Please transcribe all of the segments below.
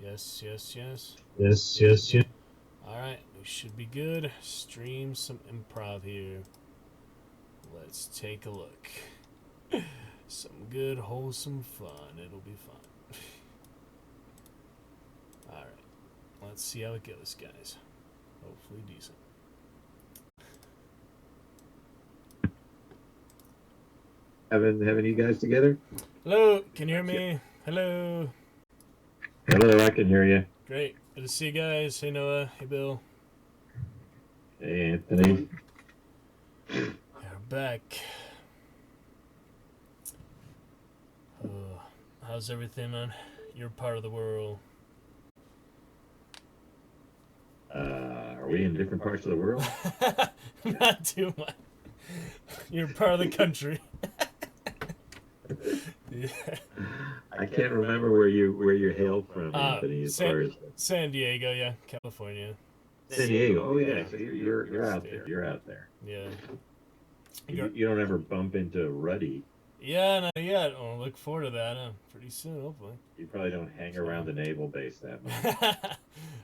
Yes, yes, yes. Yes, yes, yes. Alright, we should be good. Stream some improv here. Let's take a look. Some good, wholesome fun. It'll be fun. Alright, let's see how it goes, guys. Hopefully decent. Having you guys together? Hello, can you hear me? Hello. Hello, I can hear you. Great. Good to see you guys. Hey, Noah. Hey, Bill. Hey, Anthony. We're back. How's everything on your part of the world? Are we in different parts of the world? Not too much. You're part of the country. Yeah. I can't remember where you hail from, Anthony. As far as San Diego, yeah, California. San Diego. Oh yeah, so you're out there. You're out there. Yeah. You don't ever bump into Ruddy. Yeah, not yet. I'll look forward to that pretty soon, hopefully. You probably don't hang around the naval base that much.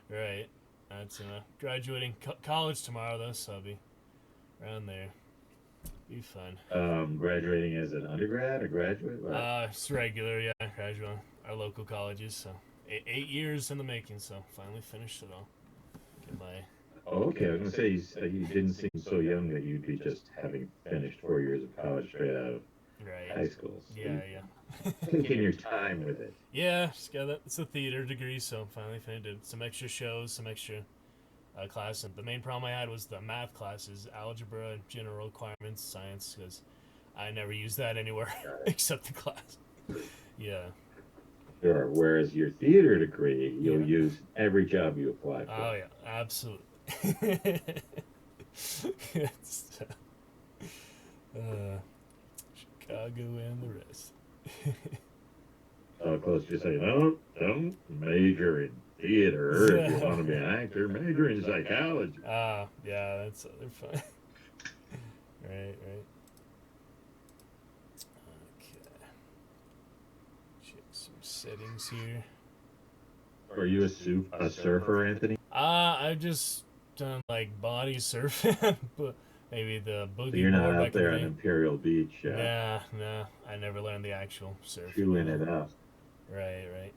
Right. That's graduating college tomorrow, though, so I'll be around there. Be fun. Graduating as an undergrad or graduate? It's regular, yeah, graduate. Our local colleges, so 8 years in the making, so finally finished it all. Get my. Oh, okay. I was gonna say you didn't seem so young that you'd be just having finished 4 years of college straight out of high school. So Yeah, yeah. taking your time with it. Yeah, just got that. It's a theater degree, so finally finished some extra shows, some extra class. And the main problem I had was the math classes, algebra, general requirements, science, because I never used that anywhere except the class. Yeah. Sure. Whereas your theater degree, you'll use every job you apply for. Oh yeah, absolutely. Chicago and the rest. Close to say, no, don't major in theater if you want to be an actor. Major in psychology. Yeah, they're fine. Right. Okay. Check some settings here. Are you a surfer, Anthony? I've just done like body surfing, but maybe the boogie board. So you're not out there on Imperial Beach. Nah. I never learned the actual surf. Chewing it up. Right.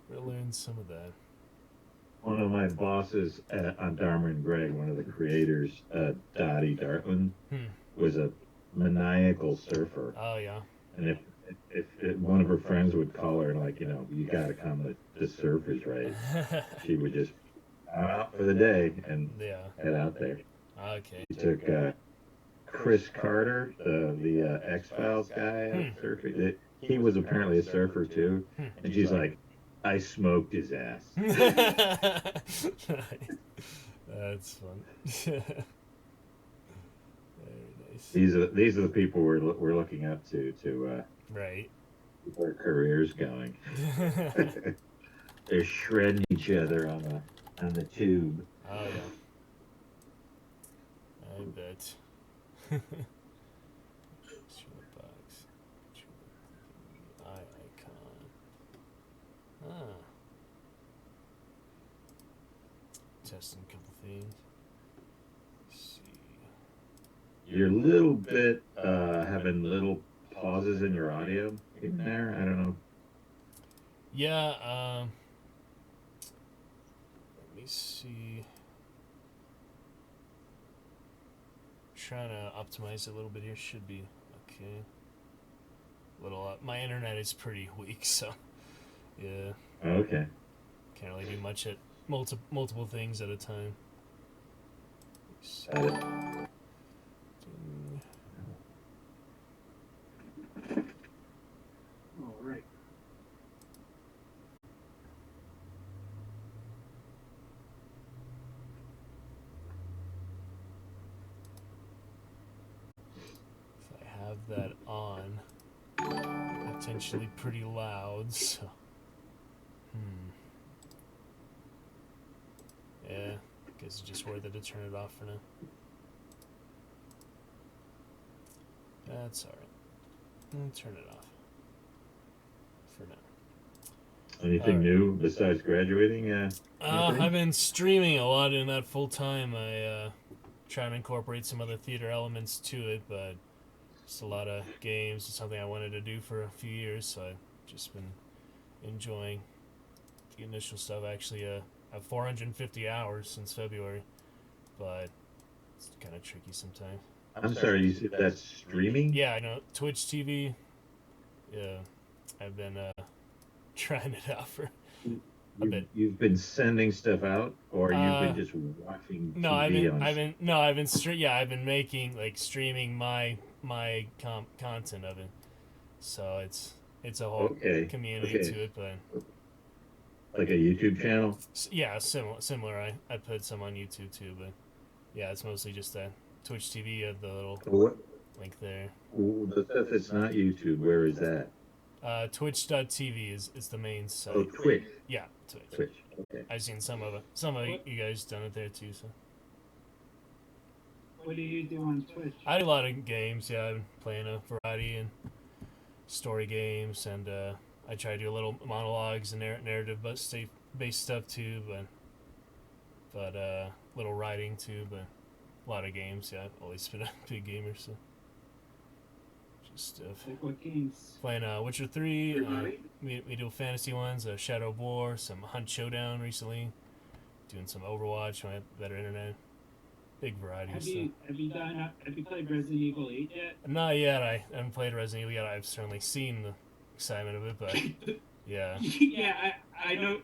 We'll learn some of that. One of my bosses on Dharma and Greg, one of the creators, Dottie Dartland, was a maniacal surfer. Oh yeah. And if one of her friends would call her and like, you got to come to Surfers Right, she would just out for the day and head out there. Okay. She took Chris Carter, the X-Files guy, surfing. He was apparently a surfer too, and she's like, I smoked his ass. That's fun. Very nice. These are the people we're looking up to right. keep our careers going. They're shredding each other on the tube. Oh yeah. I bet. Box. Eye icon. Testing a couple things. Let's see. You're a little bit having little pauses in your audio in there. I don't know. Yeah. Let me see. Trying to optimize it a little bit here. Should be okay. My internet is pretty weak, so yeah. Okay. Can't really do much at multiple things at a time. Got it. All right. If I have that on, potentially pretty loud, so yeah, guess it's just worth it to turn it off for now. That's alright. Turn it off for now. Anything new besides graduating? Anthony? I've been streaming a lot in that full time. I try to incorporate some other theater elements to it, but just a lot of games. It's something I wanted to do for a few years, so I've just been enjoying the initial stuff. Actually, I have 450 hours since February, but it's kind of tricky sometimes. I'm sorry, you said that's streaming? Yeah, I know Twitch TV. Yeah, I've been trying it out for a bit. You've been sending stuff out, or you've been just watching No, TV I've been making like streaming my content of it. So it's a whole community to it, but like a YouTube channel. Yeah, similar. I put some on YouTube too, but yeah, it's mostly just that Twitch TV. The little link there. The stuff that's not YouTube, where is that? Twitch.tv is the main site. Oh, Twitch. Yeah, Twitch. Okay. I've seen some of you guys done it there too. So. What do you do on Twitch? I do a lot of games. Yeah, I've been playing a variety and story games, and I try to do a little monologues and narrative based stuff too, but little writing too, but a lot of games. Yeah, I've always been a big gamer, so just stuff. Like what games? Playing Witcher 3. We do fantasy ones. Shadow of War, some Hunt Showdown recently. Doing some Overwatch when I have better internet. Big variety of stuff. Have you played Resident Evil 8 yet? Not yet. I haven't played Resident Evil yet. I've certainly seen the excitement of it, but yeah. Yeah, I know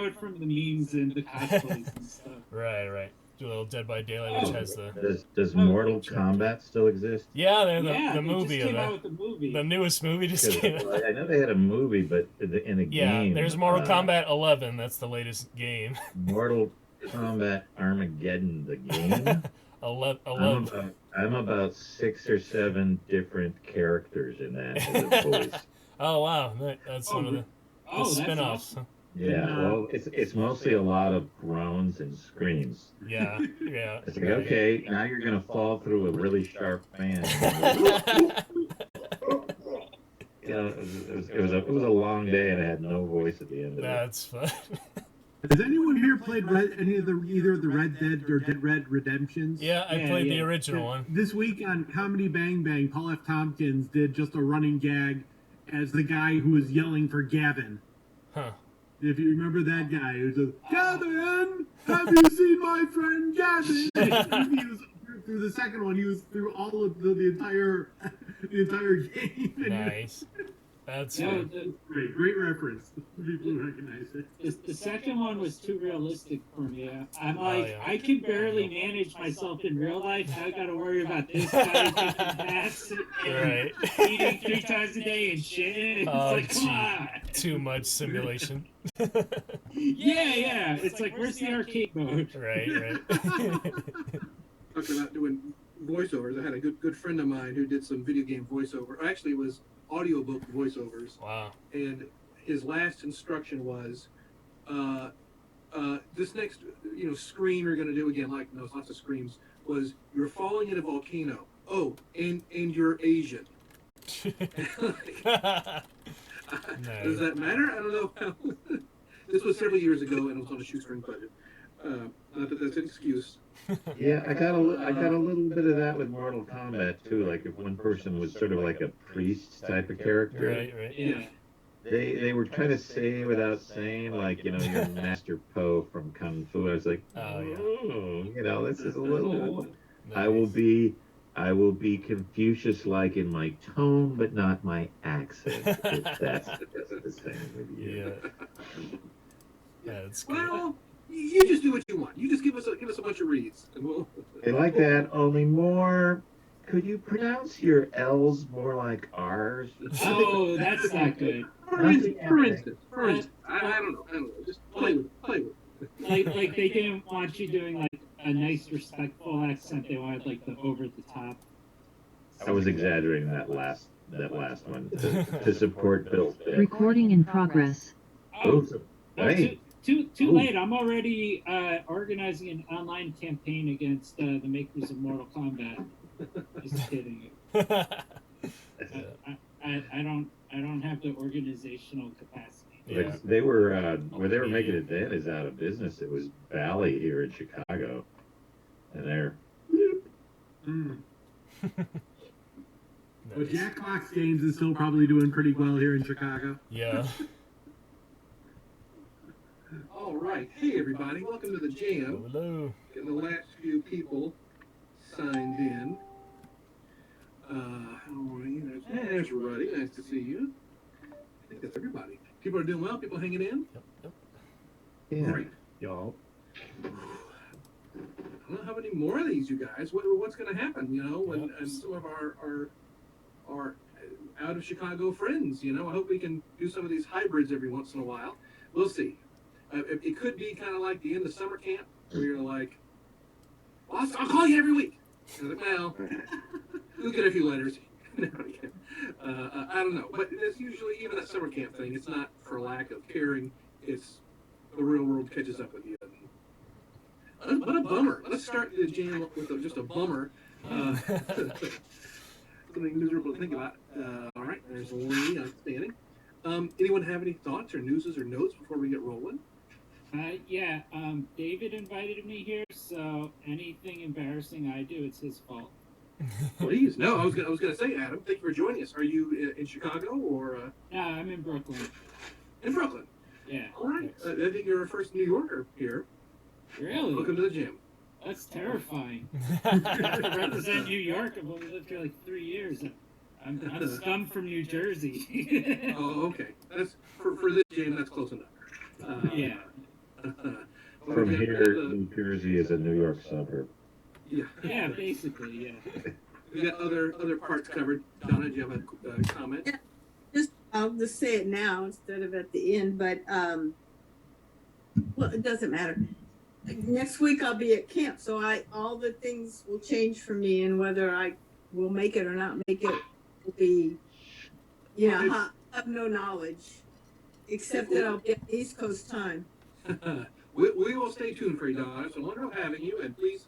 it from the memes and the cosplays and stuff. Right. Do a little Dead by Daylight, which has the. Does Mortal Kombat still exist? Yeah, the movie just of came out that. with the movie. The newest movie just came out. I know they had a movie, but in a game. Yeah, there's Mortal Kombat 11. That's the latest game. Mortal Kombat Armageddon, the game. 11. I'm about 6 or 7 different characters in that as a voice. Oh wow, that's one of the spin-offs. Awesome. Yeah, well, it's mostly a lot of groans and screams. Yeah. It's like, okay, now you're gonna fall through a really sharp fan. It was a long day, and I had no voice at the end of it. That's fun. Has anyone here played either of the Red Dead or Dead Red Redemptions? Yeah, I played the original one. This week on Comedy Bang Bang, Paul F. Tompkins did just a running gag as the guy who was yelling for Gavin. Huh. If you remember that guy who was like, Gavin, have you seen my friend Gavin? He was through the second one. He was through all of the entire game. Nice. That's great reference. People recognize it. The second one was too realistic for me. I'm like, I can barely manage myself in real life. I got to worry about this guy taking baths and eating 3 times a day and shit. It's like, come on. Too much simulation. Yeah. It's like, where's the arcade mode? Right. Talking about doing voiceovers, I had a good friend of mine who did some video game voiceover. Actually, it was audiobook voiceovers. Wow. And his last instruction was, this next scream you're going to do again, like lots of screams, was you're falling in a volcano. Oh, and you're Asian. Does that matter? I don't know. This was several years ago, and it was on a shoestring budget. Not that that's an excuse. Yeah, I got a little bit of that with Mortal Kombat too. Like if one person was sort of like a priest type of character. Right. Yeah. They were trying to say without saying, like, you're Master Po from Kung Fu. I was like, this is a little. Nice. I will be Confucius-like in my tone, but not my accent. If that's the same with you. Yeah, it's good. Well, you just do what you want. You just give us a bunch of reads, and we'll. They like that, only more. Could you pronounce your L's more like R's? Oh, that's not good. For instance, I don't know. Just play with it. Like they didn't want you doing like a nice, respectful accent. They wanted like the over the top. I was exaggerating that last one to support Bill's bit. Recording in progress. Hey. Too late. I'm already organizing an online campaign against the makers of Mortal Kombat. Just kidding. I don't have the organizational capacity. Yeah. They were where they were making it then is out of business. It was Bally here in Chicago, and they're Mm. But Nice. Jack Clock's Games is still probably doing pretty well here in Chicago. Yeah. All right. Hey, everybody. Welcome to the jam. Hello. Getting the last few people signed in. How are you? There's Ruddy. Nice to see you. I think that's everybody. People are doing well. People hanging in. Yep. yeah, Great. y'all. I don't know how many more of these, you guys. What's going to happen? You know, when and some of our out of Chicago friends. You know, I hope we can do some of these hybrids every once in a while. We'll see. It could be kind of like the end of summer camp, where you're like, well, I'll call you every week. And I'm like, well, you'll get a few letters. No, I don't know. But it's usually, even that summer camp thing, it's not for lack of caring. It's the real world catches up with you. What a bummer. Let's start the jam with just a bummer. Something miserable to think about. All right, there's Lee outstanding. Anyone have any thoughts or newses or notes before we get rolling? Yeah, David invited me here, so anything embarrassing I do, it's his fault. Please. No, I was gonna say, Adam, thank you for joining us. Are you in Chicago or No, I'm in Brooklyn. in Brooklyn? Yeah. All right. I think you're our first New Yorker here. Really? Welcome to the gym. That's terrifying. I represent New York. I've only lived here like 3 years. I'm scum from New Jersey. Oh, okay. That's for this game. That's close enough. Yeah. From here, New Jersey is a New York suburb. Yeah. Yeah, basically, yeah. We got other parts covered. Donna, do you have a comment? I'll just say it now instead of at the end, but well, it doesn't matter. Next week I'll be at camp, so all the things will change for me, and whether I will make it or not make it will be, I have no knowledge, except that I'll get East Coast time. We will stay tuned for you, Donna. So wonderful having you, and please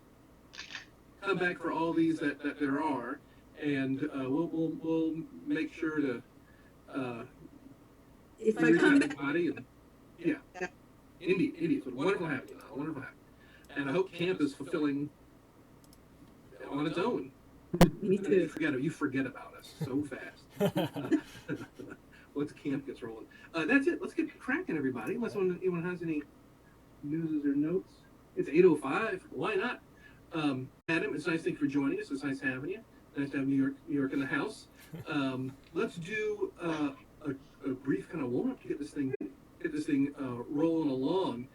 come back for all these that there are, and we'll make sure to. If I come back, and, yeah, indeed, it's wonderful having you. Wonderful having you. And I hope camp is fulfilling on its own. me too. You forget about us so fast. Once camp gets rolling, that's it. Let's get cracking, everybody. Unless anyone has any news or notes. It's 8:05. Why not? Adam, it's nice. Thank you for joining us. It's nice having you. Nice to have New York in the house. Let's do a brief kind of warm up to get this thing rolling along.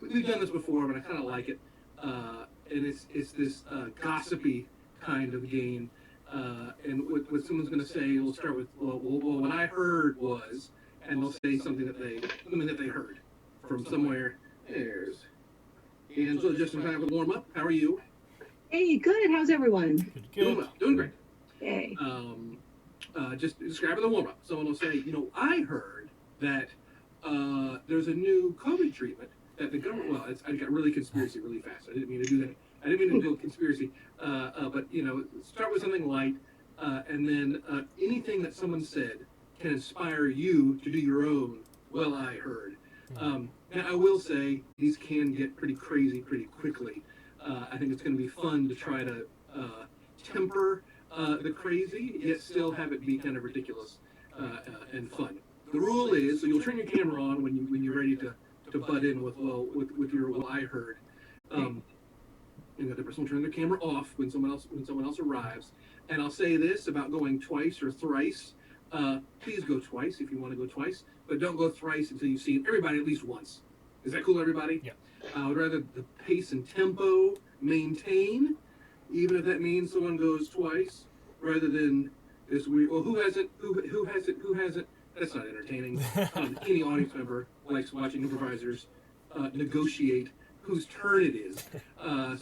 We've done this before, but I kind of like it. And it's this gossipy kind of game. And what someone's going to say, we'll start with, well, what I heard was, and they'll say something that they heard from somewhere. There's Angela, just in time for the warm up. How are you? Hey, good. How's everyone? Doing well, doing great. Hey. Just describing the warm up. Someone will say, I heard that there's a new COVID treatment that the government. Well, I got really conspiracy really fast. I didn't mean to do that. I didn't mean to do a conspiracy. But start with something light, and then anything that someone said can inspire you to do your own. Well, I heard. Now I will say these can get pretty crazy pretty quickly. I think it's going to be fun to try to temper the crazy, yet still have it be kind of ridiculous and fun. The rule is, so you'll turn your camera on when you're ready to butt in with your I heard. The person will turn their camera off when someone else arrives. And I'll say this about going twice or thrice. Please go twice if you want to go twice, but don't go thrice until you've seen everybody at least once. Is that cool, everybody? Yeah. I would rather the pace and tempo maintain, even if that means someone goes twice, rather than this weird. Well, who hasn't? That's not entertaining. Any audience member likes watching improvisers negotiate whose turn it is.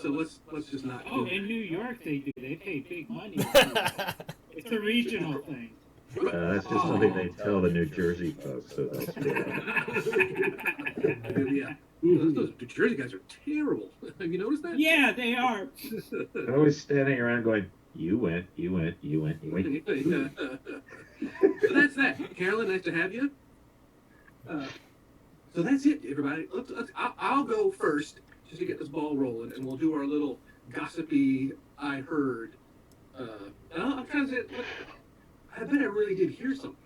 So let's just not. Oh, in New York they do. They pay big money. It's a regional thing. That's just something they tell the New Jersey folks. So that's Yeah. Those New Jersey guys are terrible. Have you noticed that? Yeah, they are. They're always standing around going, "You went." So that's that. Carolyn, nice to have you. So that's it, everybody. I'll go first just to get this ball rolling, and we'll do our little gossipy I heard. And I'm trying to say, I bet I really did hear something.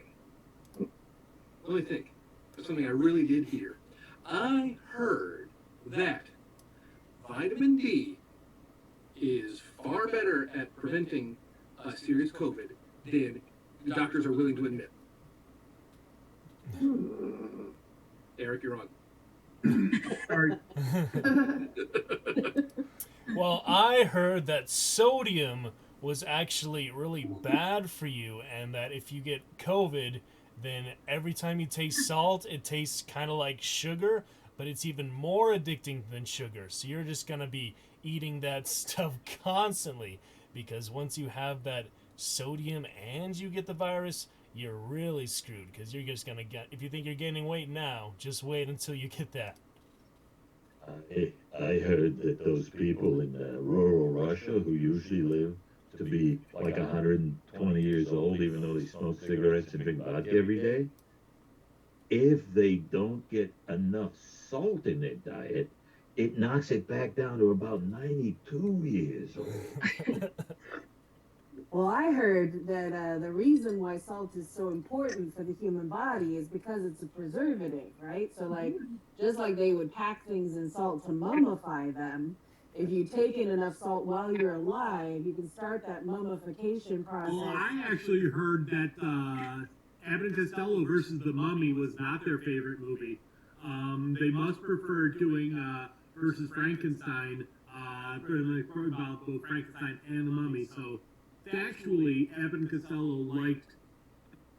Let me think. There's something I really did hear. I heard that vitamin D is far better at preventing serious COVID than the doctors are willing to admit. Eric, you're on. Sorry. Well, I heard that sodium was actually really bad for you, and that if you get COVID, then every time you taste salt, it tastes kind of like sugar, but it's even more addicting than sugar. So you're just going to be eating that stuff constantly, because once you have that sodium and you get the virus, you're really screwed, because you're just going to get, if you think you're gaining weight now, just wait until you get that. I heard that those people in rural Russia who usually live to be like 120 years old, even though they smoke cigarettes and drink vodka every day, if they don't get enough salt in their diet, it knocks it back down to about 92 years old. Well, I heard that the reason why salt is so important for the human body is because it's a preservative, right? So, like, just like they would pack things in salt to mummify them, if you take in enough salt while you're alive, you can start that mummification process. Well, I actually heard that Abbott and Costello versus the Mummy was not their favorite movie. They must prefer doing versus Frankenstein, about both Frankenstein and the Mummy. So factually, Abbott and Costello liked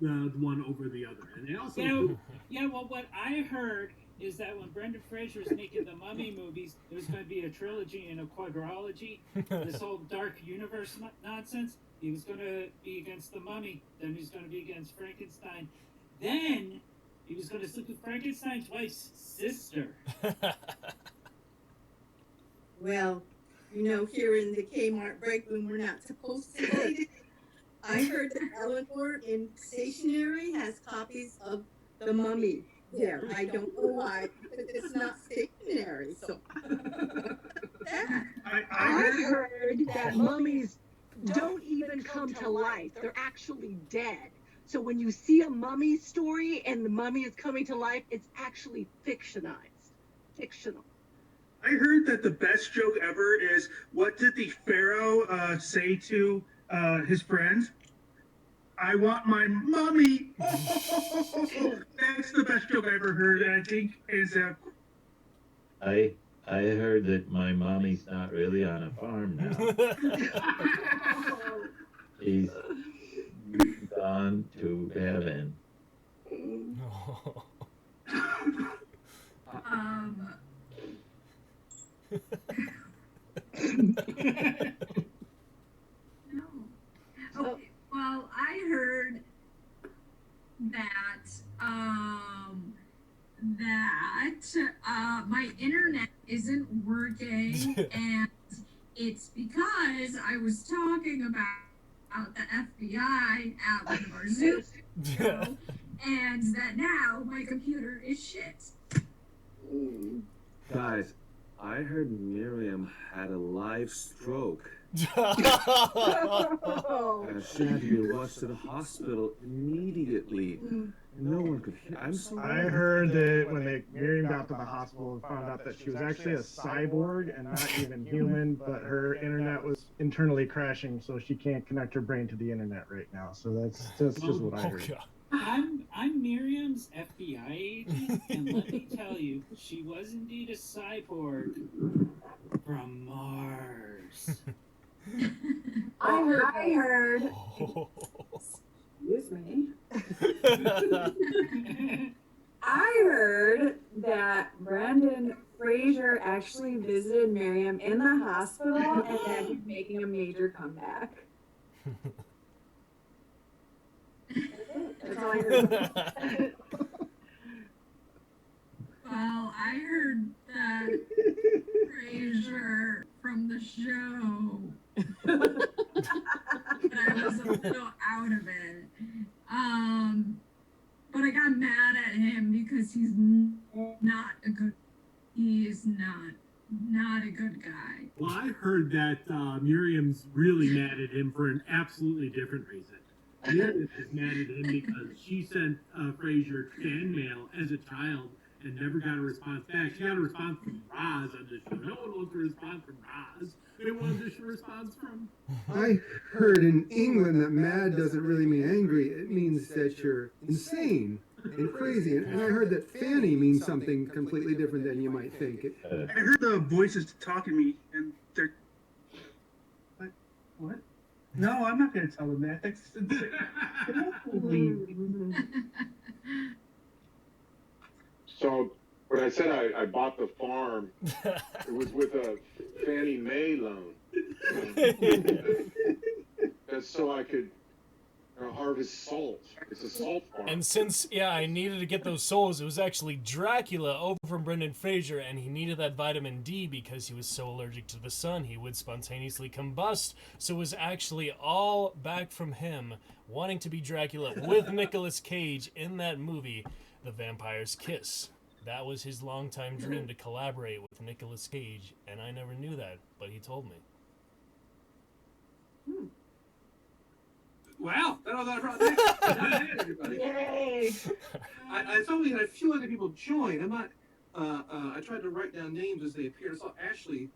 the one over the other, and they also. Well, what I heard is that when Brendan Fraser's making the Mummy movies, there's going to be a trilogy and a quadrilogy. This whole dark universe nonsense. He was going to be against the Mummy, then he was going to be against Frankenstein, then he was going to sleep with Frankenstein's wife's sister. Well, here in the Kmart break when we're not supposed to eat it, I heard that Eleanor in stationery has copies of the Mummy there. I don't know why, but it's not stationery. So I heard that mummies don't even come to life. They're actually dead. So when you see a mummy story and the mummy is coming to life, it's actually fictional. I heard that the best joke ever is, what did the Pharaoh say to his friends? I want my mummy. That's the best joke I ever heard, and I think is I heard that my mommy's not really on a farm now. She's gone to heaven. No. Oh, well, I heard that my internet isn't working, and it's because I was talking about the FBI at one of our Zoom shows, and that now my computer is shit. Guys, I heard Miriam had a live stroke. She had to be rushed to the hospital immediately. No one could hear. I'm sorry. I heard that when Miriam got to the hospital and found out that she was actually a cyborg and not even human, but her internet was internally crashing, so she can't connect her brain to the internet right now. So that's just what I heard. I'm Miriam's FBI agent, and let me tell you, she was indeed a cyborg from Mars. I heard. Excuse me. I heard that Brendan Fraser actually visited Miriam in the hospital and that he's making a major comeback. That's all I heard. Well, I heard that Fraser from the show, but I was a little out of it. because he's not a good. He is not a good guy. Well, I heard that Miriam's really mad at him for an absolutely different reason. Miriam is mad at him because she sent Frasier fan mail as a child and never got a response back. She got a response from Roz on the show. No one wants a response from Roz. They want a response from. I heard in England that mad doesn't really mean angry. It means that you're insane and crazy. And I heard that Fanny means something completely different than you might think. I heard the voices talking to me, and they're. What? No, I'm not going to tell them that. So when I said I bought the farm, it was with a Fannie Mae loan. That's so I could harvest salt. It's a salt farm. And since, I needed to get those souls, it was actually Dracula over from Brendan Fraser, and he needed that vitamin D because he was so allergic to the sun, he would spontaneously combust. So it was actually all back from him wanting to be Dracula with Nicolas Cage in that movie, The Vampire's Kiss. That was his longtime dream, to collaborate with Nicolas Cage, and I never knew that, but he told me. Wow, that was our project. Everybody. Yay! I saw we had a few other people join. I'm not. I tried to write down names as they appeared. I saw Ashley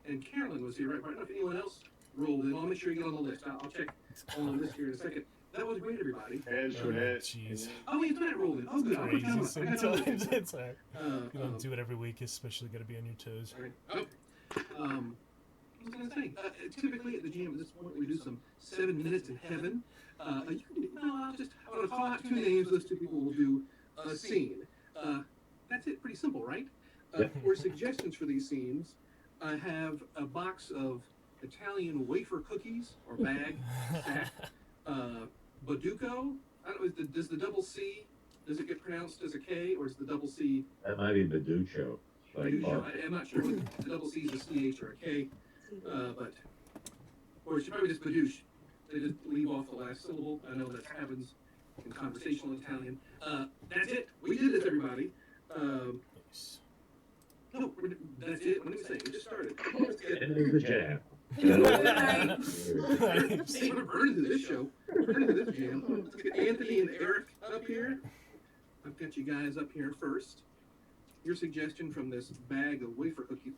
and Carolyn was here. Right? I don't know if anyone else rolled in. I'll make sure you get on the list. I'll check on the list here in a second. That was great, everybody. Antoinette. Jeez. Oh, Antoinette rolled in. Oh, good. I'll put you on the list. I got you on the list. It's alright. You don't do it every week, especially got to be on your toes. All right. I was going to say, typically at the jam at this point we do some 7 minutes in heaven. You can, I'm going to call out 2 names. Those 2 people will do a scene. That's it. Pretty simple, right? For suggestions for these scenes, I have a box of Italian wafer cookies or bag stack. Baduco. I don't know. Does the double C? Does it get pronounced as a K or is the double C? That might be Baducho. Baducho. I'm not sure if the double C is a CH or a K. Or it should probably just Badouche. They just leave off the last syllable. I know that happens in conversational Italian. That's it. We did this, everybody. No, that's it. Let me say, we just started. End of the jam. Hey, we're burning to this show. We're burning to this jam. Let's get Anthony and Eric up here. I've got you guys up here first. Your suggestion from this bag of wafer cookies.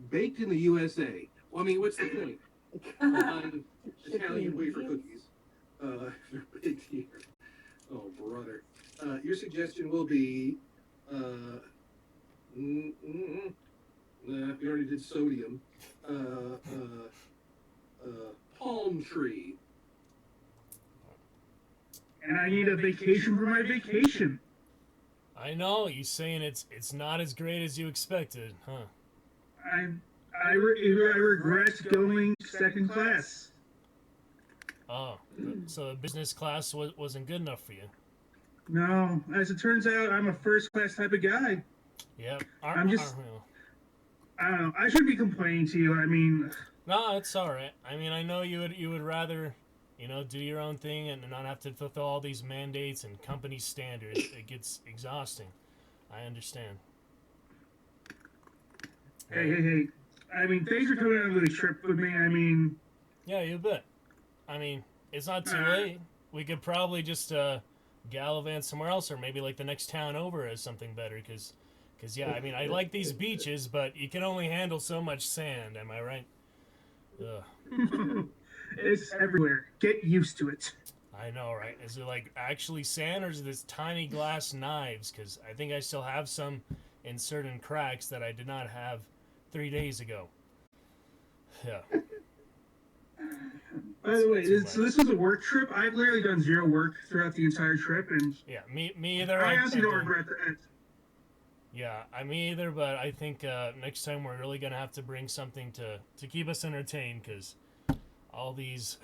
Baked in the USA. Well, I mean, what's the point? Italian wafer cookies. They're baked here. Oh, brother. Your suggestion will be, we already did sodium. Palm tree. And I need a vacation for my vacation. I know, you saying it's not as great as you expected, huh? I regret going second class. Oh, so the business class wasn't good enough for you? No, as it turns out, I'm a first class type of guy. Yep. I don't know. I shouldn't be complaining to you. I mean, no, it's all right. I mean, I know you would rather, do your own thing and not have to fulfill all these mandates and company standards. It gets exhausting. I understand. Hey. I mean, thanks for coming on the trip with me. I mean, yeah, you bet. I mean, it's not too late. We could probably just gallivant somewhere else, or maybe like the next town over as something better. Because yeah, I mean, I like these beaches, but you can only handle so much sand. Am I right? Ugh. It's everywhere. Get used to it. I know, right? Is it like actually sand, or is it this tiny glass knives? Because I think I still have some in certain cracks that I did not have 3 days ago. Yeah. By the way, so this was a work trip. I've literally done 0 work throughout the entire trip, and yeah, me either. I honestly don't regret that. Yeah, me either. But I think next time we're really gonna have to bring something to keep us entertained, because all these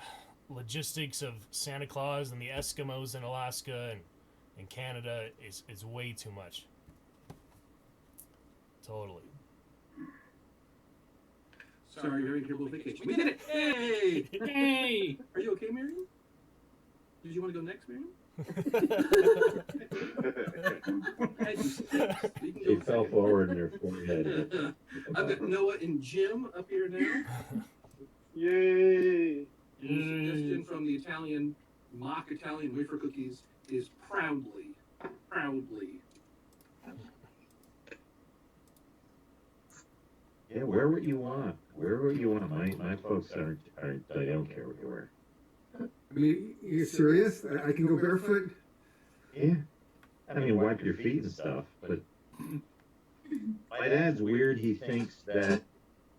logistics of Santa Claus and the Eskimos in Alaska and Canada is way too much. Totally. Sorry, you're having a terrible vacation. We did it! Hey! Hey! Are you okay, Miriam? Did you want to go next, Miriam? She fell forward and her forehead. I've got Noah and Jim up here now. Yay! And the suggestion from the Italian mock Italian wafer cookies is proudly. Yeah, wear what you want. Wear what you want. My folks aren't. They don't care what you wear. I mean, you're serious? I can go barefoot? Yeah. I mean, wipe your feet and stuff, but my dad's weird. He thinks that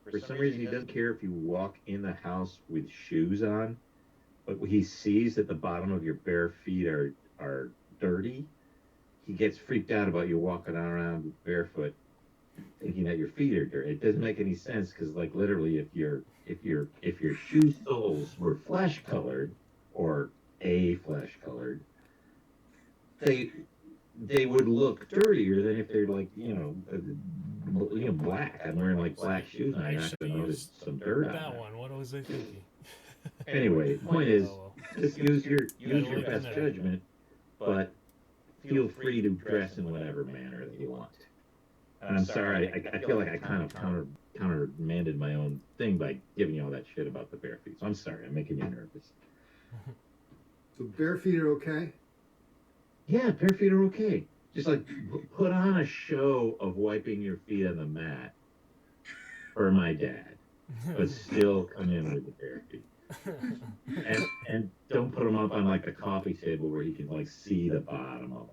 for some reason he doesn't care if you walk in the house with shoes on, but when he sees that the bottom of your bare feet are dirty, he gets freaked out about you walking around barefoot, thinking that your feet are dirty. It doesn't make any sense because, like, literally, if your shoe soles were flesh colored or flesh colored, they would look dirtier than if they're like black. I'm wearing like black shoes and I'm not going to notice some dirt on that it. one. What was I thinking? Anyway, point is, just use your best judgment, but feel free to dress in whatever manner that you want. And I'm sorry, I feel like I kind of countermanded my own thing by giving you all that shit about the bare feet. So I'm sorry, I'm making you nervous. So bare feet are okay? Yeah, bare feet are okay. Just like put on a show of wiping your feet on the mat for my dad, but still come in with the bare feet. And don't put them up on like the coffee table where he can like see the bottom of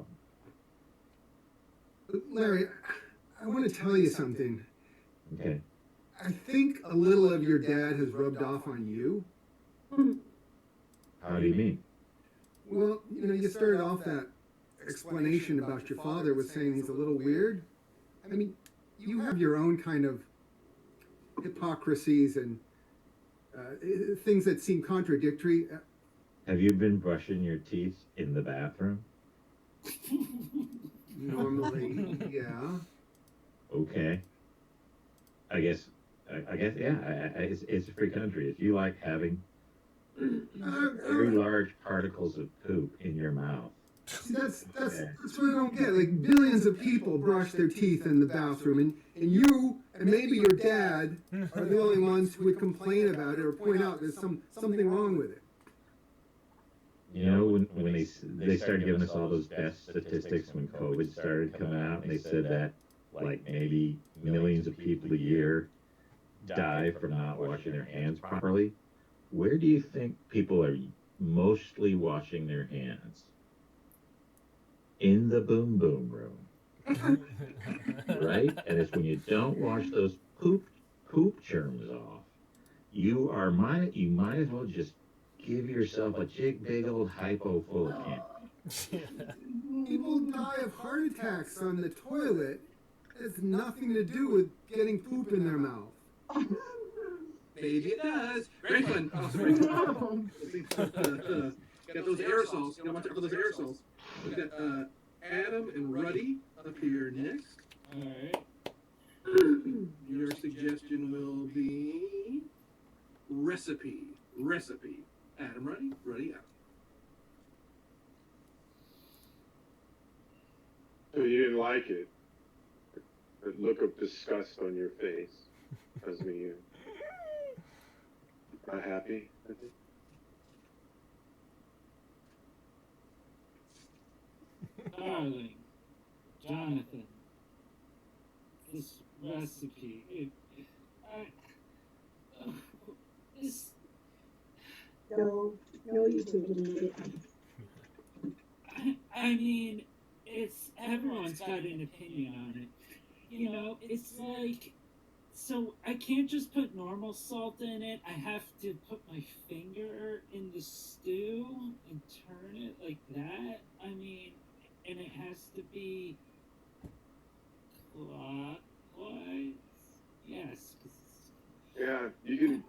them. Larry, I want to tell you something. Okay. I think a little of your dad has rubbed off on you. How do you mean? Well, you started off that explanation about your father with saying he's a little weird. I mean, you have your own kind of hypocrisies and things that seem contradictory. Have you been brushing your teeth in the bathroom? Normally, yeah. Okay. I guess, yeah. It's a free country. If you like having very large particles of poop in your mouth. See, that's what I don't get. Like, billions of people brush their teeth in the bathroom, and you and maybe your dad are the only ones who would complain about it or point out there's something wrong with it. You know, when they started giving us all those death statistics when COVID started coming out, and they said that like maybe millions of people a year die from not washing their hands properly. Where do you think people are mostly washing their hands? In the boom boom room. Right? And it's when you don't wash those poop germs off, you might as well just give yourself a big old hypo full of candy. People die of heart attacks on the toilet. It has nothing to do with getting poop in their mouth. Maybe it does. Very fun. Awesome. Got those aerosols. Watch out for those aerosols. We got Adam and Ruddy up here next. All right. Your suggestion will be recipe. Adam, Ruddy, Adam. So you didn't like it? The look of disgust on your face doesn't mean you're not happy. I think. Darling, Jonathan, this recipe, this. No, you two didn't eat it. I mean, everyone's got an opinion on it. It's like, so I can't just put normal salt in it. I have to put my finger in the stew and turn it like that. I mean, and it has to be clockwise. Yes. Yeah, you can.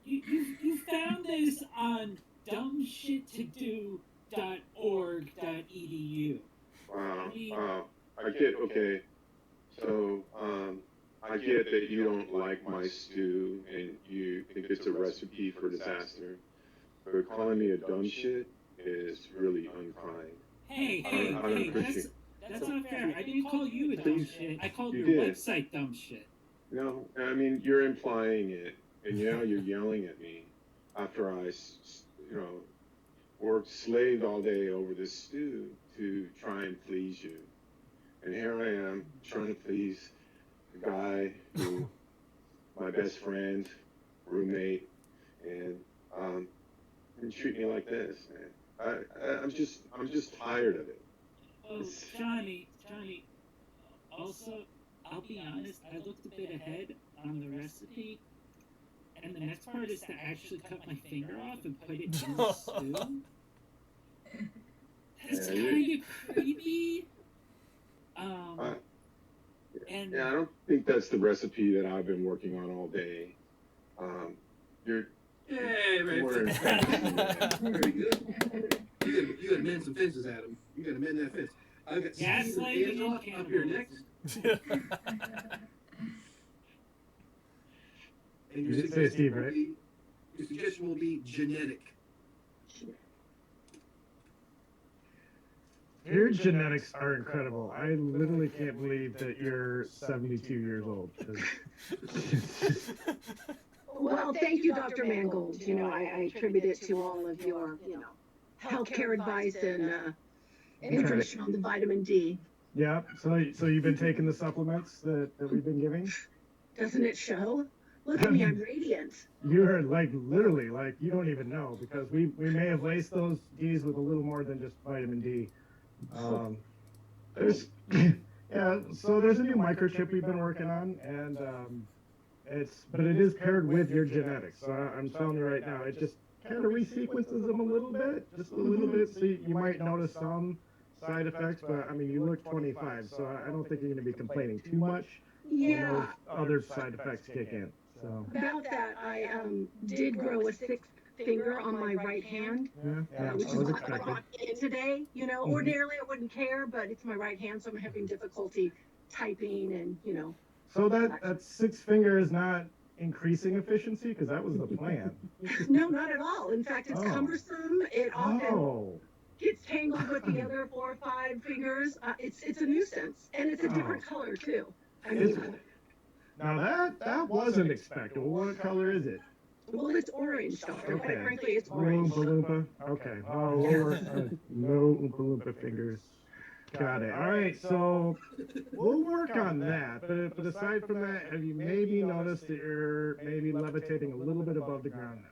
You found this on dumbshittotdo.org.edu. Wow. I get, okay. So, I get that you don't like my stew and you think it's a recipe for disaster. But calling me a dumb shit is really unkind. Hey, I hey, don't hey, appreciate. that's not fair. I didn't call you a dumb shit. I called You your did. website dumb shit. No, I mean you're implying it, and you're yelling at me after worked slaved all day over this stew to try and please you, and here I am trying to please a guy who, my best friend, roommate, and you treat me like this, man. I'm just tired of it. Oh, Johnny. Also, I'll be honest. I looked a bit ahead on the recipe, and the next part is to actually cut my finger off and put it in the stew. That's kind of creepy. And Yeah, I don't think that's the recipe that I've been working on all day. You're Hey, more in very good. You gotta mend some fences, Adam. You gotta mend that fence. I've got Steve and Angela up here next. And You did say Steve, right? Your suggestion will be genetic. Your genetics are incredible. I literally can't believe that you're 72 years old. Well, thank you, Dr. Mangold. You know, I attribute it to all of your, healthcare advice and information on the vitamin D. Yeah. So you've been taking the supplements that we've been giving? Doesn't it show? Look at me, I'm radiant. You're literally you don't even know, because we may have laced those D's with a little more than just vitamin D. There's a new microchip we've been working on, and but it is paired with your genetics. So I'm telling you right now, it just kind of resequences them a little bit, just a little bit. So you might notice some side effects, but I mean, you look 25, so I don't think you're going to be complaining too much. Yeah. When those other side effects kick in. So About that, I did grow a sixth finger on my right hand, which is what I brought in today. Ordinarily I wouldn't care, but it's my right hand, so I'm having difficulty typing and. So that sixth finger is not increasing efficiency, because that was the plan. No, not at all. In fact, it's cumbersome. It often gets tangled with the other 4 or 5 fingers. It's a nuisance, and it's a different color too. I mean, now that wasn't expected. What color is it? Well, it's orange, Doctor. Okay. Quite frankly, it's orange. Oompa Loompa. Okay. No Oompa Loompa fingers. Got it. All right. So we'll work on that. But aside from that, have you maybe noticed that you're maybe levitating a little bit above the ground now?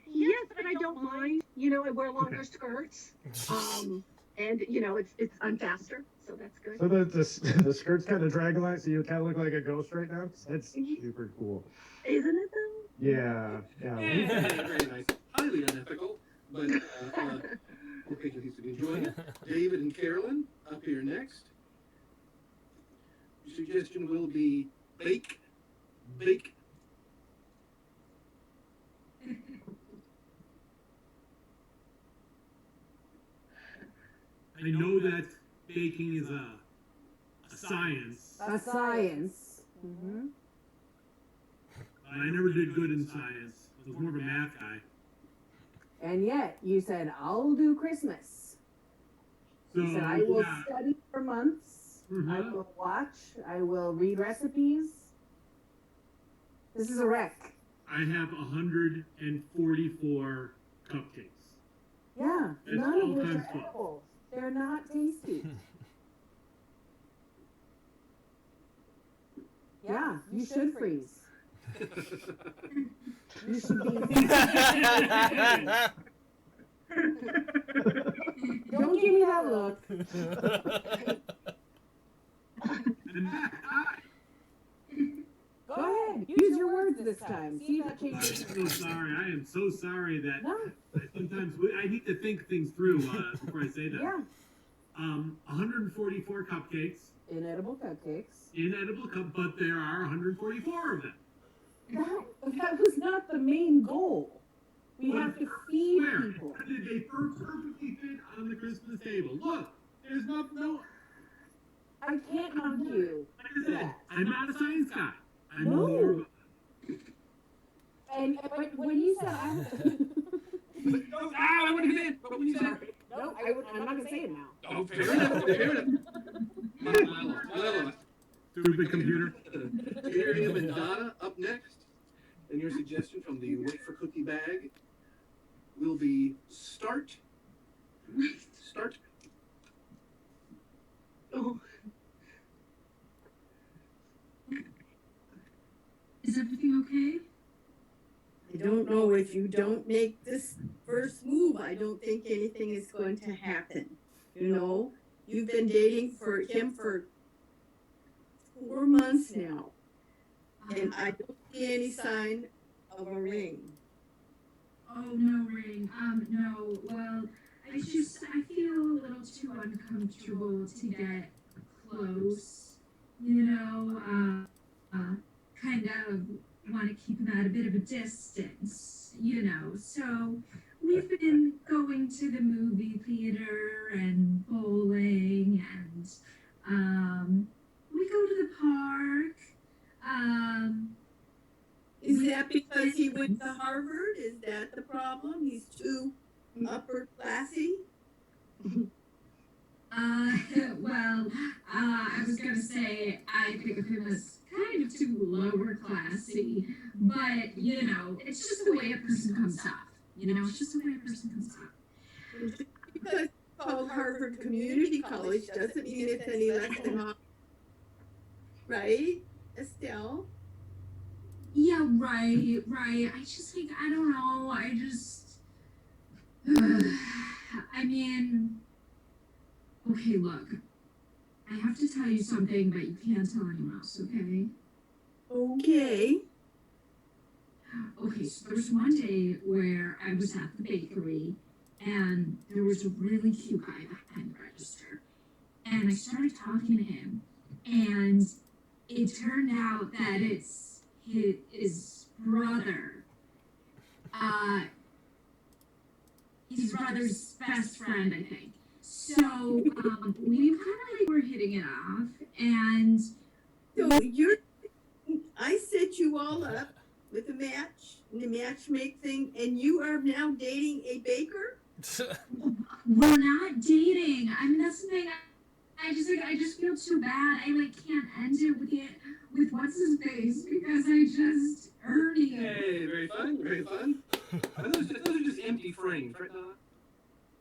Yes, but I don't mind. I wear longer skirts. And I'm faster, so that's good. So the skirt's kind of drag along, so you kind of look like a ghost right now. That's super cool. Isn't it though? Yeah. Very nice. Highly unethical, but we're picking to enjoying it. David and Carolyn up here next. Your suggestion will be bake. I know that baking is a science. A science. Mm-hmm. I never did good in science. I was more of a math guy. And yet, you said, I'll do Christmas. So, You said, I will study for months. Mm-hmm. I will watch. I will read recipes. This is a wreck. I have 144 cupcakes. Yeah, It's none of all which times are 12. apples. They're not tasty. Yeah, you should freeze. You should be. Don't give me that look. Go ahead. Use your words this time. See if that changes. I'm so sorry. I am so sorry that No. sometimes I need to think things through before I say that. Yeah. 144 cupcakes. Inedible cupcakes. Inedible but there are 144 of them. That was not the main goal. We have to feed Where? people. Did they perfectly fit on the Christmas table? Look, there's no. I can't knock you. Like I said, I'm not a science guy. I'm No. more of And but when you said I want to hit it. But when you said it, Nope, I'm not gonna say it now. oh, fair enough. Fair enough. My loss. Stupid computer. Miriam and Donna up next. And your suggestion from the Wait for Cookie bag will be start. Start. Oh. Is everything okay? I don't know, if you don't make this first move, I don't think anything is going to happen. You know, you've been dating for him for 4 months now, and I don't see any sign of a ring. Oh, no ring. No. Well, I feel a little too uncomfortable to get close. You know, kind of want to keep him at a bit of a distance, you know. So we've been going to the movie theater and bowling, and we go to the park. Is that because he went to Harvard? Is that the problem? He's too upper classy? Well, I was gonna say I think of him as kind of too lower classy, but you know, it's just the way a person comes off. You know, it's just the way a person comes off. Because it's called Harvard Community College doesn't mean it's any less than Harvard. Right, Estelle? Yeah, right. I just think, I don't know, I mean, okay, look, I have to tell you something, but you can't tell anyone else, okay? Okay. Okay, so there was one day where I was at the bakery, and there was a really cute guy behind the register, and I started talking to him, and it turned out that it's his brother. His brother's best friend, I think. So, we kind of like were hitting it off, and So I set you all up with a match, the matchmake thing, and you are now dating a baker? we're not dating. I mean, that's the thing. I just feel too bad. I can't end it with what's his face because Ernie. Hey, very fun, very fun. Those are just empty frames, right, Donna?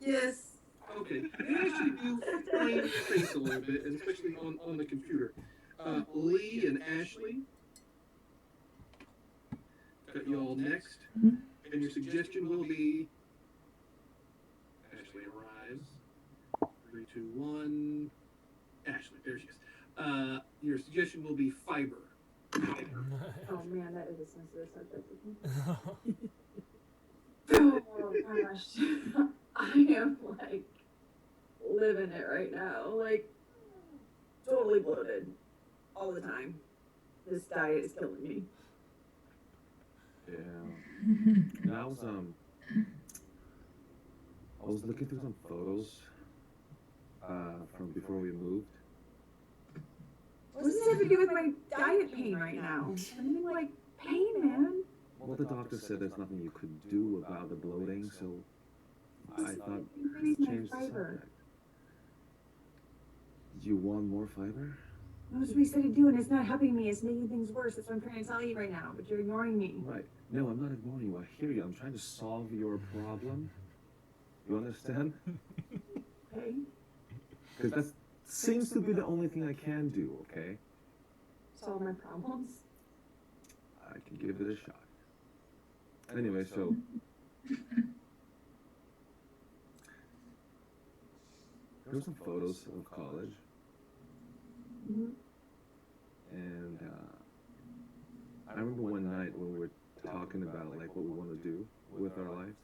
Yes. Okay, they actually do frame your face a little bit, and especially on the computer. Lee and Ashley, got you all next, and your suggestion will be. Ashley arrives. 3, 2, 1. Ashley, there she is. Your suggestion will be fiber. Oh man, that is a sensitive subject. Oh gosh, I am living it right now, totally bloated all the time. This diet is killing me. Yeah. And I was looking through some photos from before we moved. What does this have to do with my diet pain right now? I'm in pain, man. Well, the doctor said there's nothing you could do about the bloating, so I thought Increase let's my change the fiber. subject. You want more fiber? That's what he said to do, and it's not helping me. It's making things worse. That's what I'm trying to tell you right now, but you're ignoring me. Right. No, I'm not ignoring you. I hear you. I'm trying to solve your problem. You understand? Okay. Because that seems to be the only thing I can do, okay? Solve my problems. I can give it a shot. Anyway, so there were some photos of college, Mm-hmm. and I remember one night when we were talking about what we want to do with our lives.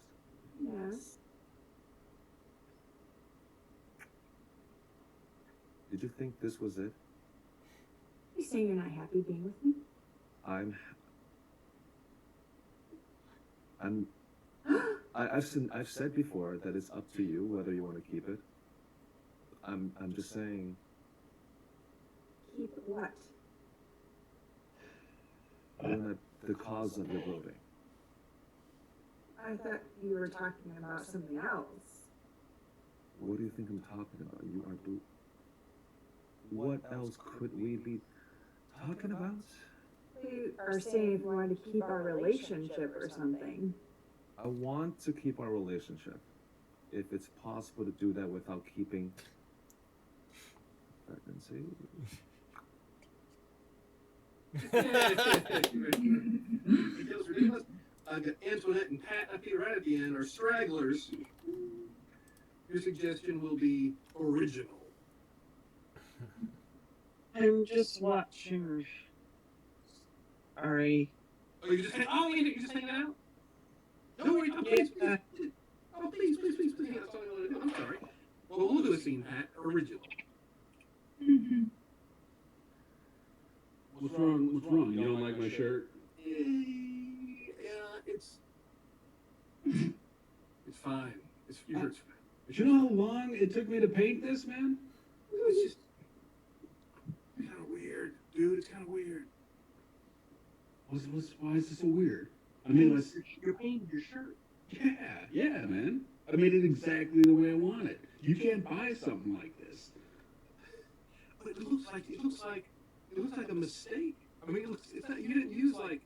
Yes. Did you think this was it? You saying you're not happy being with me? I've said before that it's up to you whether you want to keep it. I'm just saying. Keep what? The cause of your bloating. I thought you were talking about something else. What do you think I'm talking about? You are blue. What else could we be talking about? You are saying if we wanted to keep our relationship or something. I want to keep our relationship. If it's possible to do that without keeping pregnancy. It feels ridiculous. Antoinette and Pat up here right at the end are stragglers. Your suggestion will be original. I'm just watching. Sorry. Oh, you're just hanging out? No worries. Oh, please, please. Oh, please. That's all I want to do. I'm sorry. Well, we'll do a scene, Pat. Original. What's wrong? You don't like my shirt? Yeah, it's fine. Your shirt's fine. Do you know how long it took me to paint this, man? It was just kind of weird, dude. It's kind of weird. Why is this so weird? I mean, you're painting your shirt. Yeah, man. I made it exactly the way I want it. You can't buy something like this. But it looks like a mistake. I mean, it's not, you didn't use like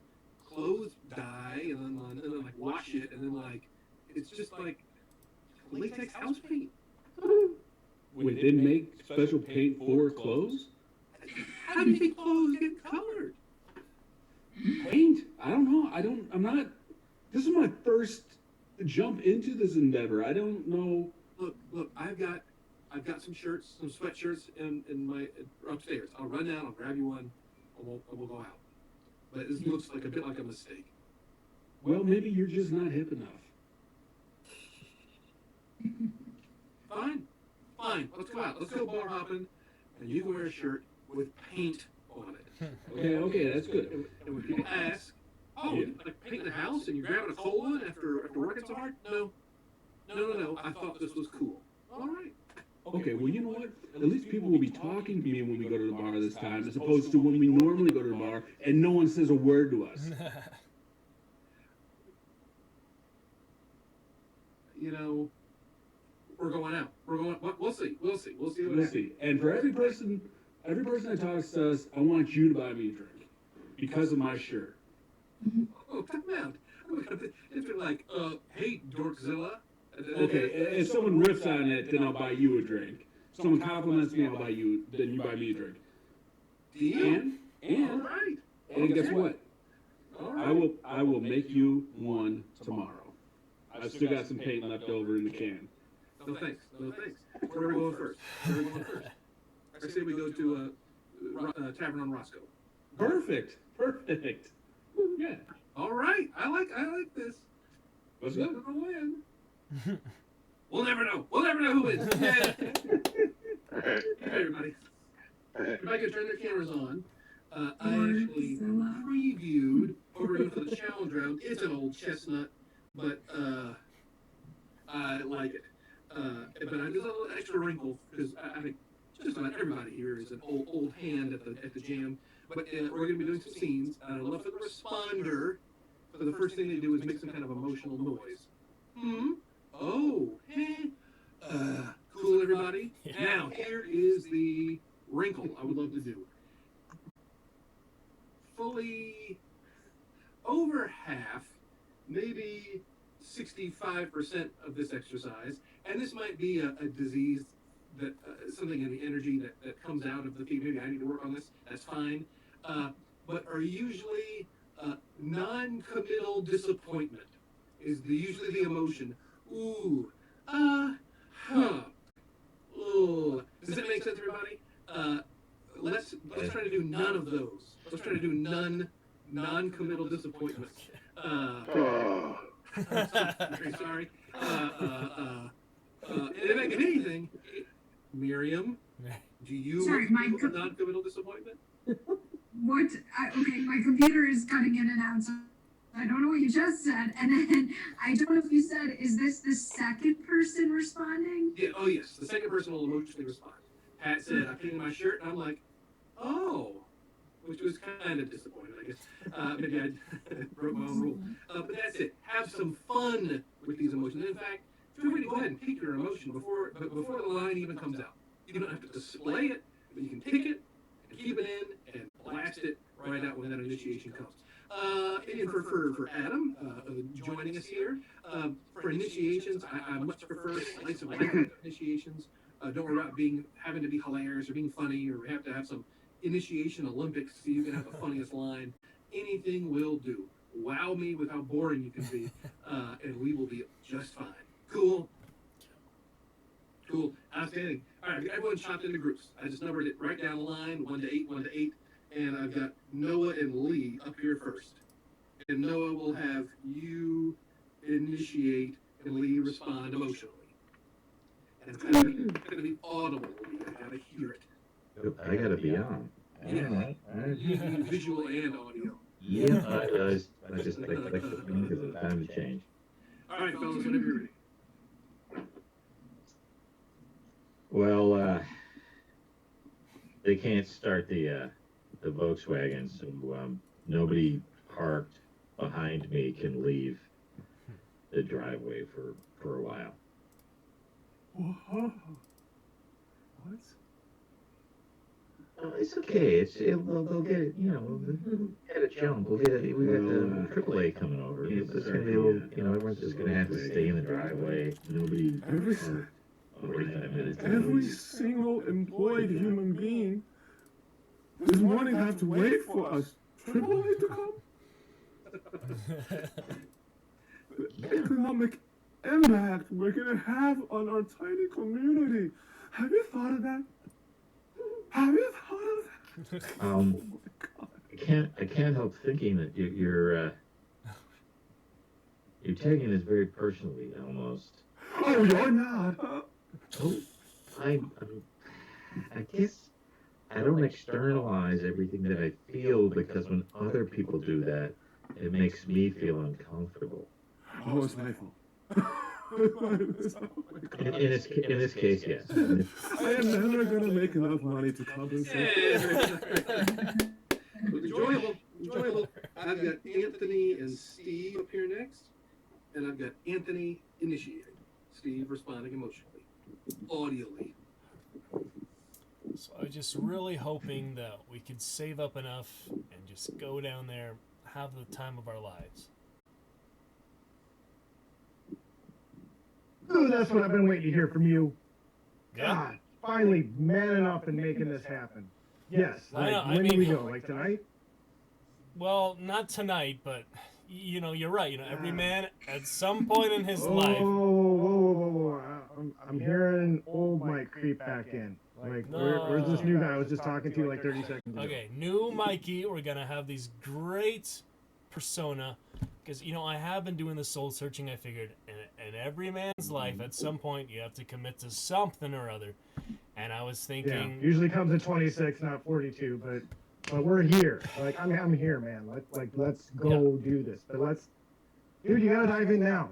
clothes dye and then like wash it and then like it's just like latex house paint. Wait, they didn't make special paint for clothes? How do you think clothes get colored? Paint? I don't know. I'm not. This is my first jump into this endeavor. I don't know. Look. I've got some shirts, some sweatshirts in my upstairs. I'll run down. I'll grab you one. And we'll go out. But it looks like a bit like a mistake. Well, maybe you're just not hip enough. Fine. Let's go out. Let's go bar hopping, and you can wear a shirt with paint on it. Okay, that's good. And when people ask, you like painting the house and you're grabbing a cold one after working so hard? No. I thought this was cool. All right. Okay, well, you know what? At least people will be talking to me when we go to the bar this time, as opposed to when we normally go to the bar and no one says a word to us. You know, we're going out. We'll see. We'll see. And for every person that talks to us, I want you to buy me a drink because of my shirt. Oh, come out. It's like, hey, Dorkzilla. Okay, if someone rips on it, then I'll buy you a drink. If someone compliments me, then you buy me a drink. Deal. And all right. And guess what? All right. I will make you one tomorrow. I've still got some paint left over in the can. No thanks. Where are we going first? I say we go to Tavern on Roscoe. Perfect. Yeah. All right. I like this. Let's go. We're gonna win. We'll never know who wins. Hey, everybody. Everybody can turn their cameras on. I actually previewed over for the challenge round. It's an old chestnut, but I like it. But there's a little extra wrinkle because I think just about everybody here is an old hand at the jam. But we're going to be doing some scenes. I'd love for the responder. So the first thing they do is make some kind of emotional noise. Oh, hey. Cool, everybody. Yeah. Now, here is the wrinkle I would love to do. Fully over half, maybe 65% of this exercise, and this might be a disease that something in the energy that comes out of the people. Maybe I need to work on this. That's fine. But are usually non-committal disappointment is usually the emotion. Ooh, ooh. Does it make sense, everybody? Let's try to do none of those. Let's try to do non-committal disappointment. Very sorry. If I get anything, Miriam, do you have non-committal disappointment? What? Okay, my computer is cutting in and out, so I don't know what you just said. And then I don't know if you said, is this the second person responding? Yeah. Oh, yes. The second person will emotionally respond. Pat said, I painted my shirt, and I'm like, oh, which was kind of disappointing, I guess. Maybe I broke my own rule. But that's it. Have some fun with these emotions. In fact, feel free to go ahead and pick your emotion before the line even comes out. You don't have to display it, but you can pick it and keep it in and blast it right out when that initiation comes. And for Adam joining us here, for initiations, I much prefer slice of life initiations. Don't worry about having to be hilarious or being funny or have to have some initiation Olympics so you can have the funniest line. Anything will do. Wow me with how boring you can be, and we will be just fine. Cool. Cool. Outstanding. All right, everyone chopped into groups. I just numbered it right down the line, 1 to 8, 1 to 8. And I've got Noah and Lee up here first. And Noah will have you initiate and Lee respond emotionally. And it's going to be audible. I got to hear it. I got to be on. Yeah. All right. You need visual and audio. Yeah, I just like the thing because it's time to change. All right, fellas, whenever you're ready. Well, they can't start the Volkswagen, so nobody parked behind me can leave the driveway for a while. What? Oh, it's okay. They'll get it. You know, we'll get a jump. We got the AAA coming over. It's just gonna be a little. You know, everyone's just gonna have to stay in the driveway. Nobody. Every 45 minutes. Every single employed human being this morning have to wait for us AAA to come. The economic impact we're gonna have on our tiny community. Have you thought of that? Have you thought of that? Oh my God. I can't help thinking that you're taking this very personally, almost. Oh, you're not. Oh, I guess I don't externalize everything that I feel because when other people do that, it makes me feel uncomfortable. Oh, it's my fault. In this case, yes. I am never gonna make enough money to compensate. Enjoyable. I've got Anthony and Steve up here next, and I've got Anthony initiating, Steve responding emotionally, audially. So I was just really hoping that we could save up enough and just go down there, have the time of our lives. Ooh, that's what I've been waiting to hear from you. Yeah. God, finally manning up and making this happen. Yes. I know, when do we go? Like tonight? Well, not tonight, but you know, you're right. You know, every man at some point in his life. Whoa. I'm hearing old Mike creep back in. Like, where's this new guy I was just talking to like 30 seconds ago? Okay, new Mikey. We're gonna have these great persona. Because, you know, I have been doing the soul searching, I figured, in every man's life, at some point, you have to commit to something or other. And I was thinking... Yeah, usually comes at 26, not 42, but we're here. Like, I'm here, man. Let's go do this. But dude, you gotta dive in now.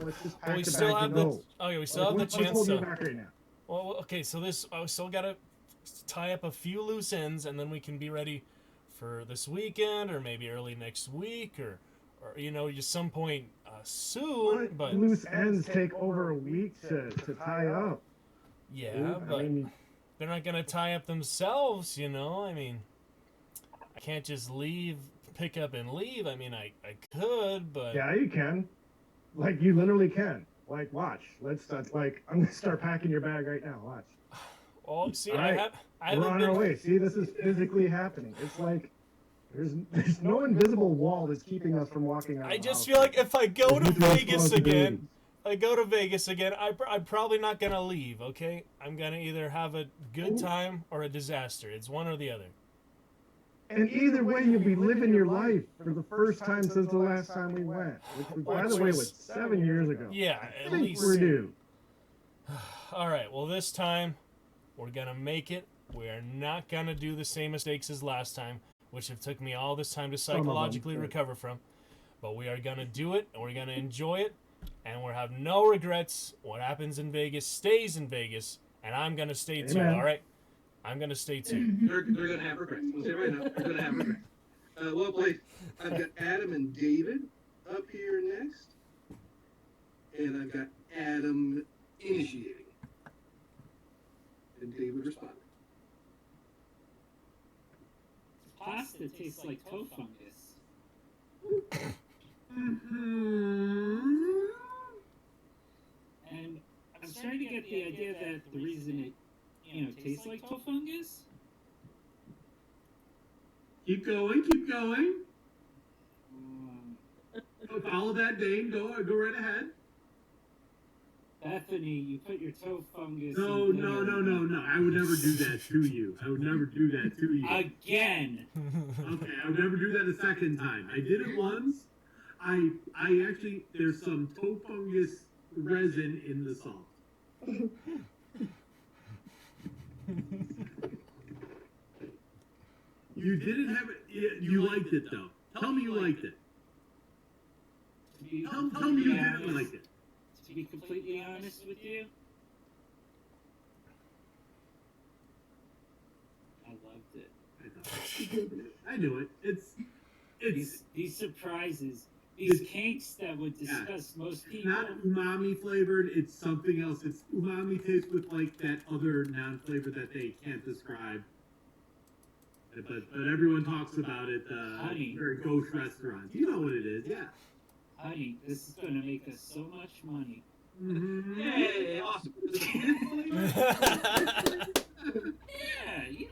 Let's just pack we the still bag have and go. Okay, we still have the chance What's to... holding you back right now? Well, okay, so we still gotta tie up a few loose ends, and then we can be ready for this weekend, or maybe early next week, or you know, just some point soon. But loose ends take over a week to tie up. Yeah, but they're not gonna tie up themselves, you know. I mean, I can't just pick up and leave. I mean, I could, but yeah, you can. Like, you literally can. Like, watch. I'm gonna start packing your bag right now. Watch. Well, see, right. We're on our way. See, this is physically happening. It's like there's no invisible wall that's keeping us from walking out. I just feel like if I go to Vegas again, I'm probably not gonna leave. Okay, I'm gonna either have a good time or a disaster. It's one or the other. And either way, you'll be living your life for the first time since the last time we went, which by the way was 7 years ago. Yeah, at I think least we're due. All right. Well, this time we're gonna make it. We are not gonna do the same mistakes as last time, which have took me all this time to psychologically recover from. But we are gonna do it, and we're gonna enjoy it, and we'll have no regrets. What happens in Vegas stays in Vegas, and I'm gonna stay too. Amen. All right. I'm gonna stay tuned. They're gonna have regrets. We'll say right now, they're gonna have regrets. Well played. I've got Adam and David up here next, and I've got Adam initiating, and David responding. Pasta tastes like toe fungus. And I'm starting to get the idea that the reason it, tastes like toe fungus. Keep going, keep going. Follow that name. Go right ahead. Bethany, you put your toe fungus. No. I would never do that to you. I would never do that to you. Again. Okay, I would never do that a second time. I did it once. I actually, there's some toe fungus resin in the salt. You didn't have it. You liked it though. Tell me you liked it. Tell me you didn't like it. To be completely honest with you, I loved it. I knew it. It's these surprises, these cakes that would disgust most people. Not umami flavored. It's something else. It's umami tastes with like that other non-flavor that they can't describe. But everyone talks about it. Honey. Very ghost restaurants. You know what it is, yeah. Honey, this is going to make us so much money. Mm-hmm. Yay! Awesome. Yeah,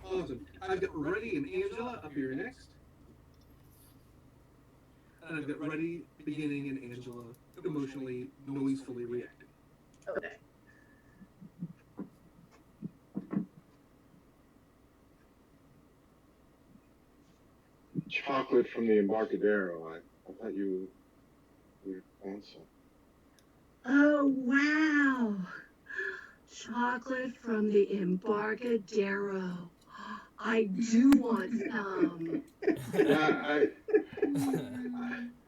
Awesome. I've got Reddy and Angela up here next. And I've got Reddy beginning and Angela emotionally, noisefully reacting. Okay. Chocolate from the Embarcadero. I thought you would want some. Oh, wow. Chocolate from the Embarcadero. I do want some. Yeah,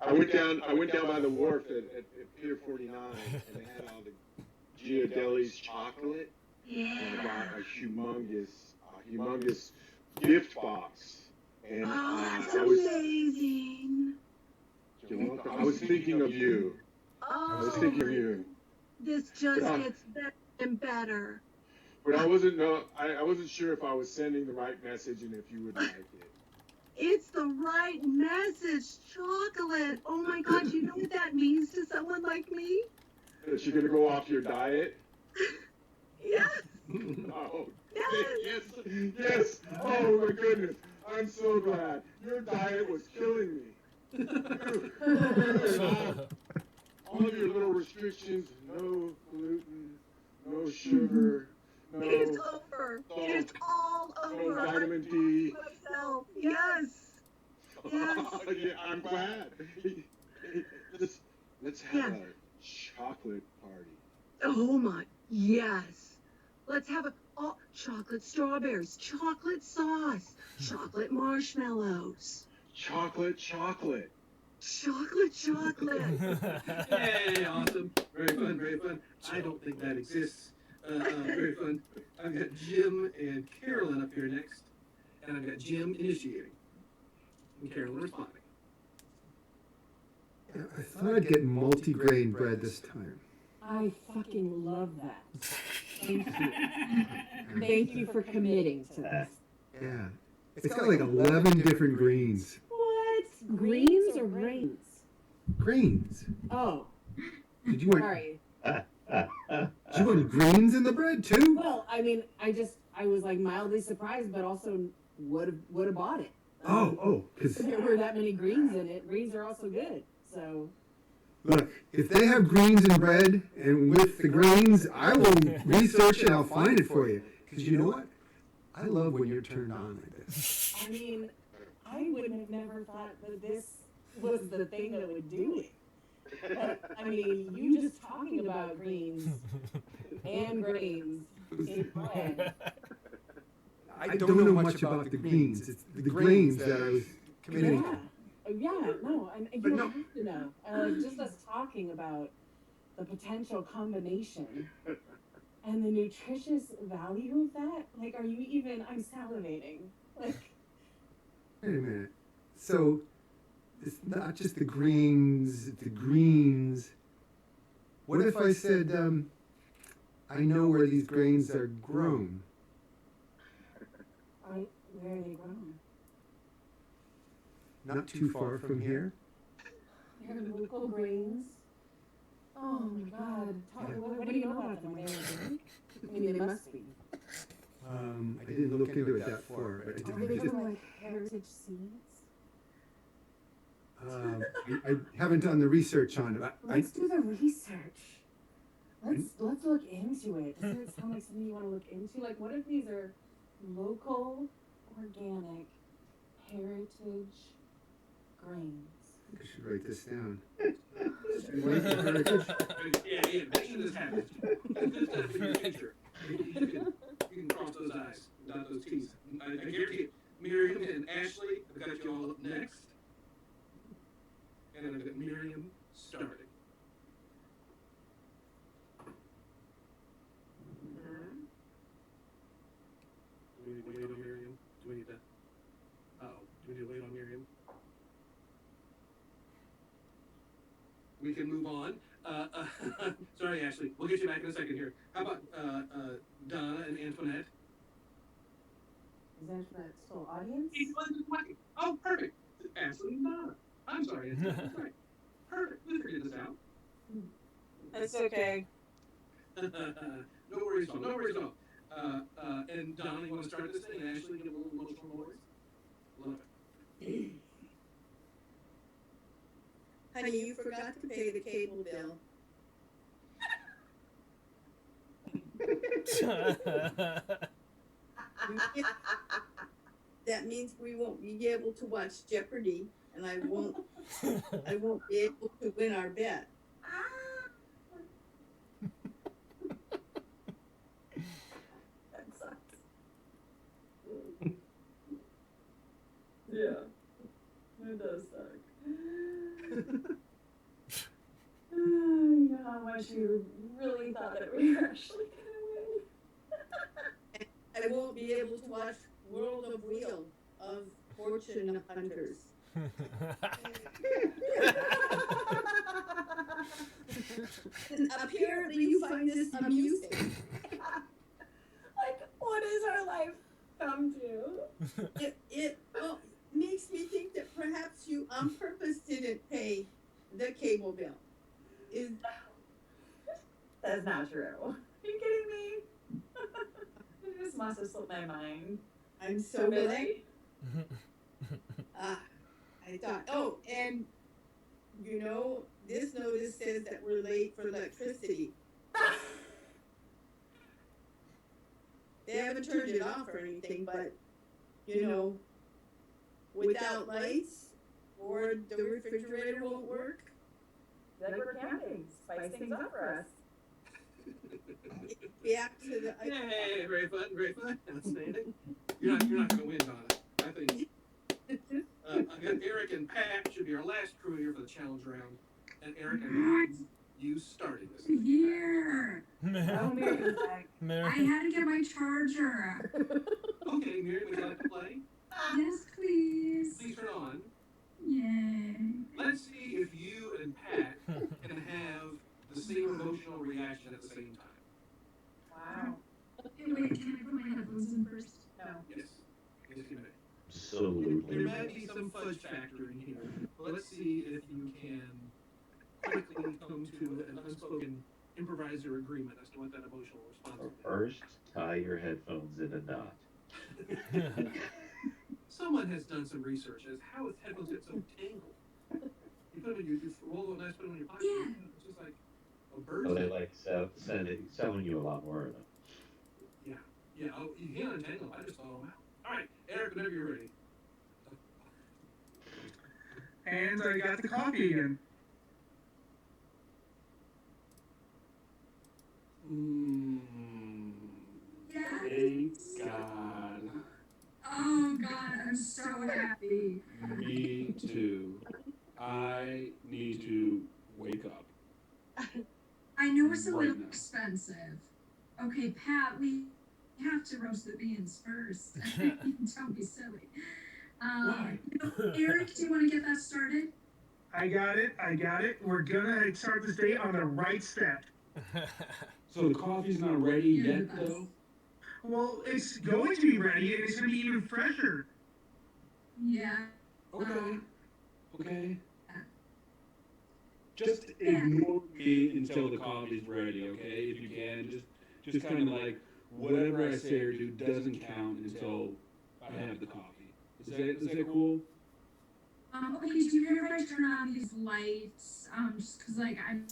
I went down by the wharf at Pier 49, and they had all the Giardelli's chocolate. Yeah. And I got a humongous gift box. And That's I was, amazing. I was thinking of you. I was thinking of you. This just gets better and better. But I wasn't sure if I was sending the right message and if you would like it. It's the right message, chocolate. Oh my God, you know what that means to someone like me? That you're gonna go off your diet? Yes. Oh, yes. Oh my goodness. I'm so glad. Your diet was killing me. All of your little restrictions, no gluten, no sugar, no It's over. salt, It's all over. no vitamin D. Myself. Yes. Yes. Yeah, I'm glad. Let's have a chocolate party. Oh my, yes. Let's have chocolate strawberries, chocolate sauce, chocolate marshmallows. Chocolate. Chocolate. Hey, awesome. Very fun. I don't think that exists. Very fun. I've got Jim and Carolyn up here next. And I've got Jim initiating. And Carolyn responding. I thought I'd get multi-grain bread this time. I fucking love that. Thank you. Thank you for committing to this. Yeah. It's got like 11 different greens. What? Greens or grains? Greens. Oh. Did you want? Sorry. Did you want greens in the bread too? Well, I mean, I was like mildly surprised, but also would have bought it. Because There were that many greens in it. Greens are also good. So. look, if they have greens in bread and with the grains, I will research it. I'll find it for you. Because you know what? I love when you're turned on like this. I mean, I would have never thought that this was the thing that would do it. But, I mean, you just talking about greens and grains in bread. I don't know much about the greens. It's the grains that I was committing to. Yeah, no, and you don't have to know. Just us talking about the potential combination. And And the nutritious value of that, like, are you even? I'm salivating. Like, Wait a minute. So it's not just the greens, the greens. What if I said, I know where these grains are grown? Where are they grown? Not too far from here. They're local grains. Oh my God! What do you know about them? Are they organic? I mean, they must be. I didn't look into it that far. But Are they from like heritage seeds? I haven't done the research on it. Let's do the research. Let's look into it. Doesn't it sound like something you want to look into? Like, what if these are local, organic, heritage grains? I should write this down. Yeah, make sure this happens. It's good stuff in your future. You can cross those eyes, dot those T's. I guarantee it. Miriam and Ashley, I've got you all up next. And I've got Miriam starting. Do we need to wait on Miriam? Do we need to? Do we need to wait on Miriam? We can move on. Sorry, Ashley. We'll get you back in a second here. How about Donna and Antoinette? Is Antoinette still audience? Oh, perfect. Ashley and Donna. I'm sorry, Antoinette. Right. Perfect. We figured this out. That's okay. No worries at all. No worries at all. And Donna, you want to start this thing? And Ashley, get a little emotional voice? Love it. Honey, you forgot to pay the cable bill. That means we won't be able to watch Jeopardy, and I won't be able to win our bet. That sucks. Yeah, it does suck. You know how much you really thought that we were actually gonna win. I won't be able to watch World of Wheel of Fortune Hunters. And apparently you find this amusing. Like, what is our life come to? It makes me think that perhaps you on purpose didn't pay the cable bill. That's not true. Are you kidding me? This must have slipped my mind. I'm so glad. I thought, and you know, this notice says that we're late for electricity. They haven't turned it off or anything, but you know, without lights or the refrigerator won't work. Like we're camping. Spice things up for us. Back to the. Hey, very fun, very fun. Outstanding. You're not going to win, Donna. I think. I got Eric and Pat should be our last crew here for the challenge round. And Eric, you started this. Here. Miriam. I had to get my charger. Okay, Miriam, would you like to play? Yes, please. Please turn on. Yay. Let's see if you and Pat can have the same emotional reaction at the same time. Wow. Wait, can I put my headphones in first? No. Yes. Just a minute. Absolutely. There might be some fudge factor in here. But let's see if you can quickly come to an unspoken improviser agreement as to what that emotional response is. First, tie your headphones in a knot. Someone has done some research as how his headphones get so tangled. You put them in you roll them nice, put them in your pocket. Yeah. It's just like a bird. So they like selling you a lot more of them. Yeah. Yeah. Oh, you can't untangle them. I just saw them out. All right, Eric, whenever you're ready. And I got the coffee again. Thank God. Oh God, I'm so happy. Me too. I need to wake up. I know it's a Right little now. expensive, Okay, Pat, we have to roast the beans first. Don't be silly. Eric, do you want to get that started? I got it. We're gonna start this day on the right step. So the coffee's not ready yet, though? Well, it's going to be ready, and it's gonna be even fresher. Yeah. Okay. Just ignore me until the coffee's ready, okay? If you can, just kind of like whatever I say or do doesn't count until I have the coffee. Is that cool? Okay, do you care if I turn on these lights? Just because, like, I'm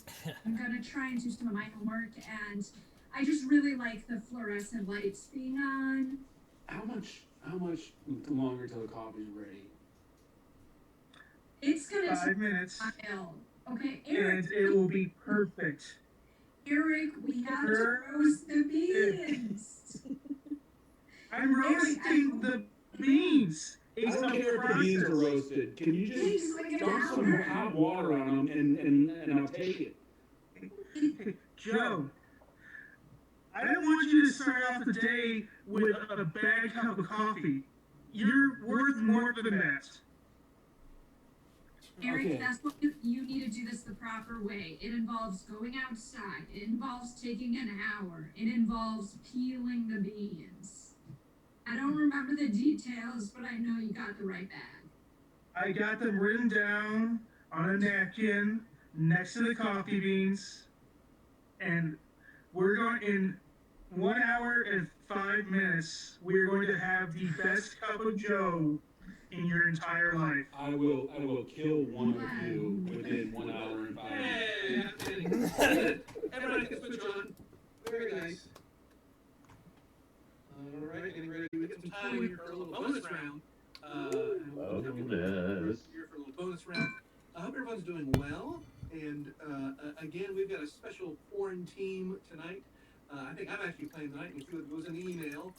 gonna try and do some of my homework, and I just really like the fluorescent lights being on. How much longer till the coffee's ready? It's gonna 5 minutes. Okay, Eric. And it will be perfect. Eric, we have to roast the beans. I'm roasting the beans. I don't care if the beans are roasted. Can you just dump some hot water on them and I'll take it? Joe, I don't want you to start off the day with a bad cup of coffee. You're worth more than that. Eric, that's what you need to do this the proper way. It involves going outside. It involves taking an hour. It involves peeling the beans. I don't remember the details, but I know you got the right bag. I got them written down on a napkin next to the coffee beans. And we're going in 1 hour and 5 minutes. We're going to have the best cup of Joe in your entire life. I will kill one of you within 1 hour and 5 minutes. Hey, everybody can switch on. Very nice. All right, getting ready. We get some time here for a little bonus round. Here for a little bonus round. I hope everyone's doing well. And again, we've got a special foreign team tonight. I think I'm actually playing tonight. We'll see what goes in the email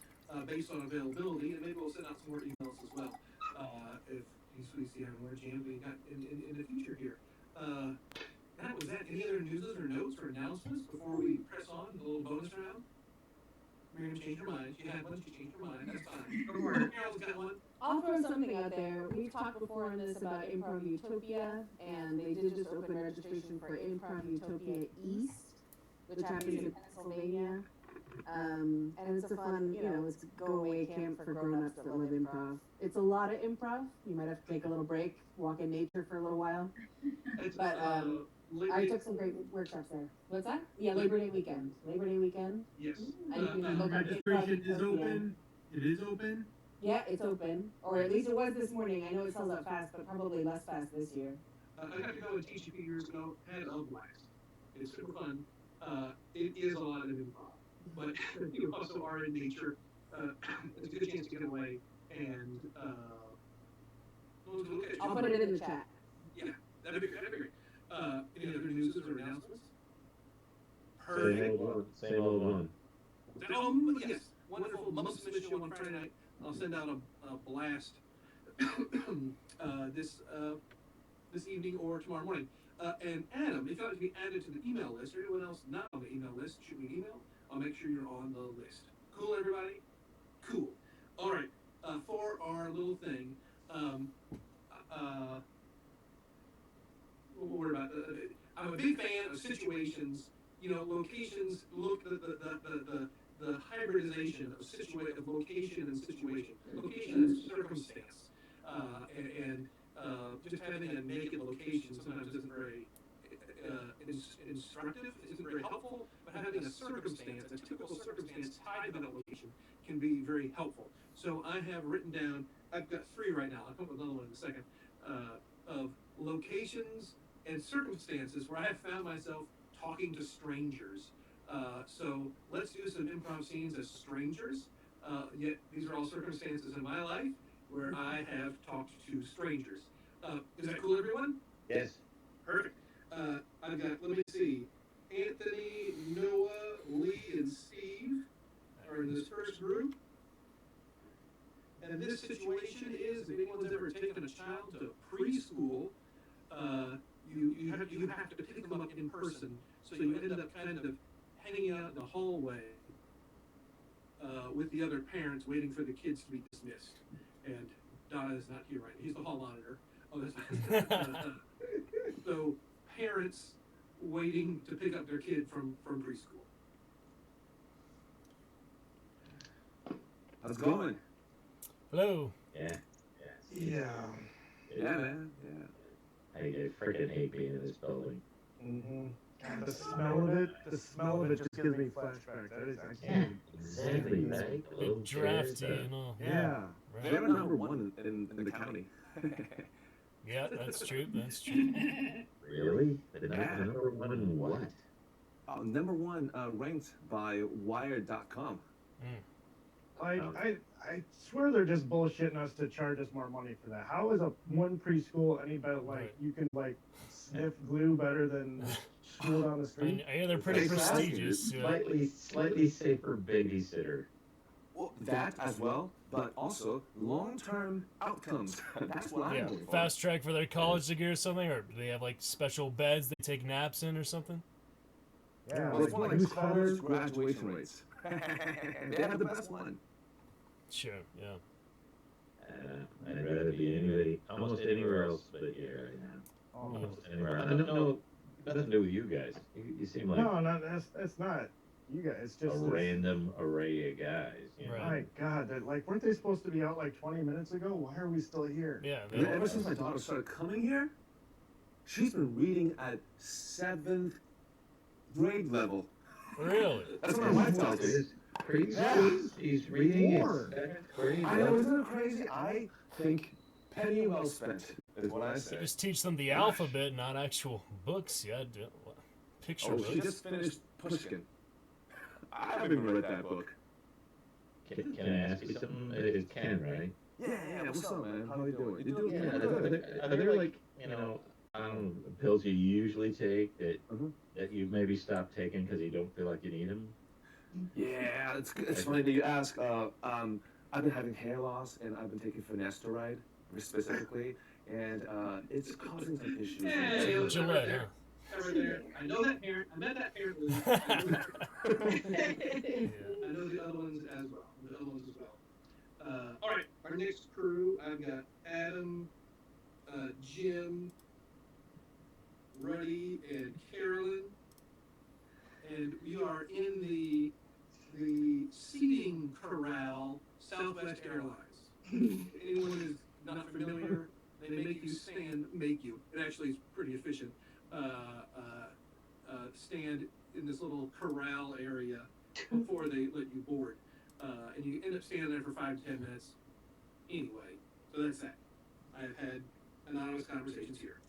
based on availability, and maybe we'll send out some more emails as well. If we see how more jams we got in the future here. That was that. Any other news or notes or announcements before we press on to the little bonus round? Miriam changed her mind. She had one. She changed her mind. That's fine. Don't worry. Carol's got one. I'll throw something out there. We've talked before on this about Improv Utopia, and they did just open registration for Improv Utopia East, which happens in Pennsylvania. And it's a fun, it's a go-away camp for grown-ups that love improv. It's a lot of improv. You might have to take a little break, walk in nature for a little while. But I took some great workshops there. What's that? Yeah, Labor Day weekend. Yes. Registration is open. It is open? Yeah, it's open. Or at least it was this morning. I know it sells out fast, but probably less fast this year. I got to go and teach a few years ago. Had a blast. It's super fun. It is a lot of improv. But you also are in nature. It's a good chance to get away and I'll put it in the chat. Yeah, that'd be great. Any other news or announcements? Same old one. Yes, wonderful Mum Smith show on Friday night. I'll send out a blast this evening or tomorrow morning. And Adam, if you'd like to be added to the email list, or anyone else not on the email list, shoot me an email. I'll make sure you're on the list. Cool, everybody? Cool. All right. For our little thing, what we're about. I'm a big fan of situations. Locations. Look the hybridization of location and situation. Location and circumstance. And just having a naked location sometimes isn't very instructive, isn't very helpful, but having a circumstance, a typical circumstance tied to that location can be very helpful. So I have written down, I've got 3 right now, I'll come up with another one in a second, of locations and circumstances where I have found myself talking to strangers. So let's do some improv scenes as strangers, yet these are all circumstances in my life where I have talked to strangers. Is that cool, everyone? Yes. Perfect. I've got, let me see, Anthony, Noah, Lee, and Steve are in this first group. And this situation is, if anyone's ever taken a child to preschool, you have to pick them up in person. So you end up kind of hanging out in the hallway with the other parents waiting for the kids to be dismissed. And Donna is not here right now. He's the hall monitor. Oh, that's so parents waiting to pick up their kid from preschool. How's it going? Hello. Yeah. Yeah, man. Yeah. I freaking hate being in this building. Mm-hmm. The smell of it just gives me flashbacks. I can't. Exactly, right? Bit drafty and all. Yeah. Right. They're number one in the county. Yeah, that's true. That's true. Really? The number one in what? Number one ranked by Wired.com. I swear they're just bullshitting us to charge us more money for that. How is one preschool any better? Like you can sniff glue better than school down the street? I hear they're pretty prestigious. Slightly safer babysitter. Well, that as well, but also long-term outcomes. That's what I'm going for. Fast track for their college degree or something, or do they have special beds they take naps in or something? Yeah, well, it's more like college graduation rates. They have the best one. Sure, yeah. I'd rather be almost anywhere else but here right now. Almost anywhere. I don't know. Nothing to do with you guys. You seem like no, that's not you guys. It's just a random array of guys. You know? My God, weren't they supposed to be out 20 minutes ago? Why are we still here? Yeah. Ever since my daughter started coming here, she's been reading at 7th grade level. Really? That's what my wife tells me. He's reading it. I know, isn't it crazy? I think penny well spent is what I say. Just teach them the alphabet, not actual books. Yeah, picture books. She just finished Pushkin. I haven't even read that book. Can I ask you something? It's Ken, right? Yeah. What's up, man? How are you doing? You doing good? Are there pills you usually take that you maybe stopped taking because you don't feel like you need them? Yeah, it's funny that you ask. I've been having hair loss, and I've been taking finasteride specifically, and it's causing some issues. Hey, Gillette, huh? Over there. I know that parent. I met that parent. I know the other ones as well. All right, our next crew. I've got Adam, Jim, Ruddy, and Carolyn, and we are in the seating corral, Southwest Airlines. Anyone who's not familiar, they make you. It actually is pretty efficient. Stand in this little corral area before they let you board, and you end up standing there for 5 to 10 minutes. Anyway, so that's that. I've had anonymous conversations here.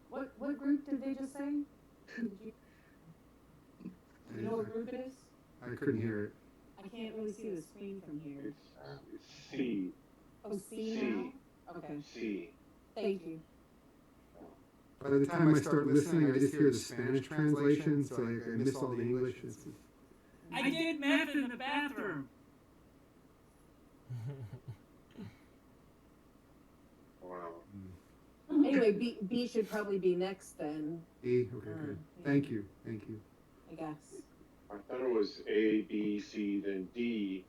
What group did they just say? You know what group it is? I couldn't hear it. I can't really see the screen from here. It's C. Oh, C now? Okay. C. Thank you. By the time I start listening, I just hear the Spanish translation, so I miss all the English. I did math in the bathroom. Wow. Anyway, B should probably be next then. E, okay, good. Thank you. I guess. I thought it was A, B, C, then D,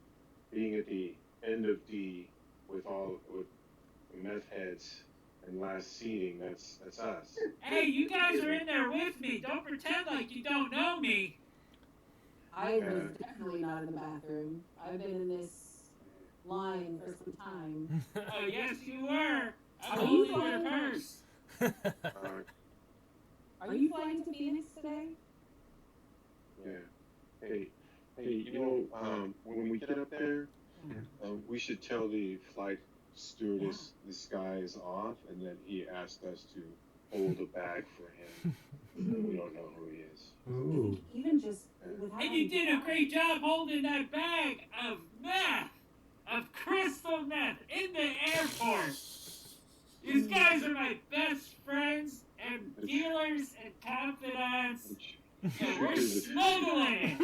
being at the end of D with the meth heads and last seating. That's us. Hey, you guys are in there with me. Don't pretend like you don't know me. I was definitely not in the bathroom. I've been in this line for some time. Oh, yes, you were. I'm Are you holding your flying? purse. Are you flying to Phoenix today? Yeah. Hey, when we get up there, we should tell the flight stewardess this guy is off, and that he asked us to hold a bag for him. We don't know who he is. Ooh. Even just without. And you did a great job holding that bag of meth, of crystal meth, in the airport. These guys are my best friends and dealers and confidants. Yeah, we're smuggling.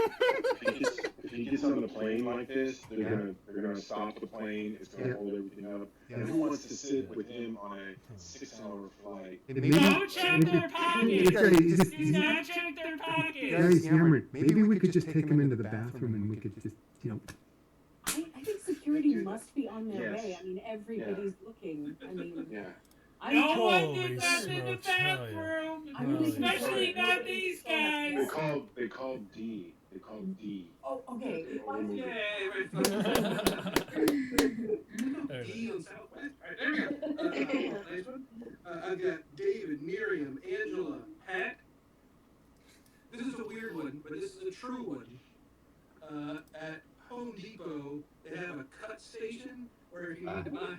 If he gets on the plane like this, they're gonna stop the plane. It's gonna hold everything up. And who wants to sit with him on a 6-hour flight? Don't check their pockets. That's right, Do not check their pockets. Guys, Cameron, maybe we could just take him into the bathroom and we could just, I think security must be on their Yes. way. I mean, everybody's looking. I mean, Yeah. No one Holy did that in the smokes, hell yeah. bathroom. I'm really Especially not these guys. They called D. They called D. Oh, okay. D on Southwest. All right, there we go. Nice one. I've got David, Miriam, Angela, Pat. This is a weird one, but this is a true one. At Home Depot, they have a cut station where if you need to buy,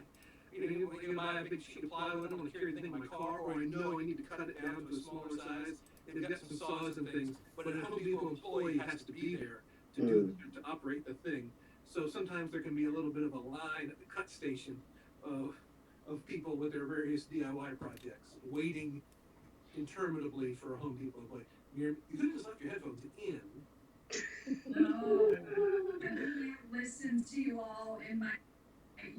you can buy a big sheet of plywood. I want to carry the thing in my car, or I know I need to cut it down to a smaller size. They've got some saws and things, but a Home Depot employee has to be there to operate the thing. So sometimes there can be a little bit of a line at the cut station of people with their various DIY projects, waiting interminably for a Home Depot employee. You could have just left your headphones in. No, I can't listen to you all in my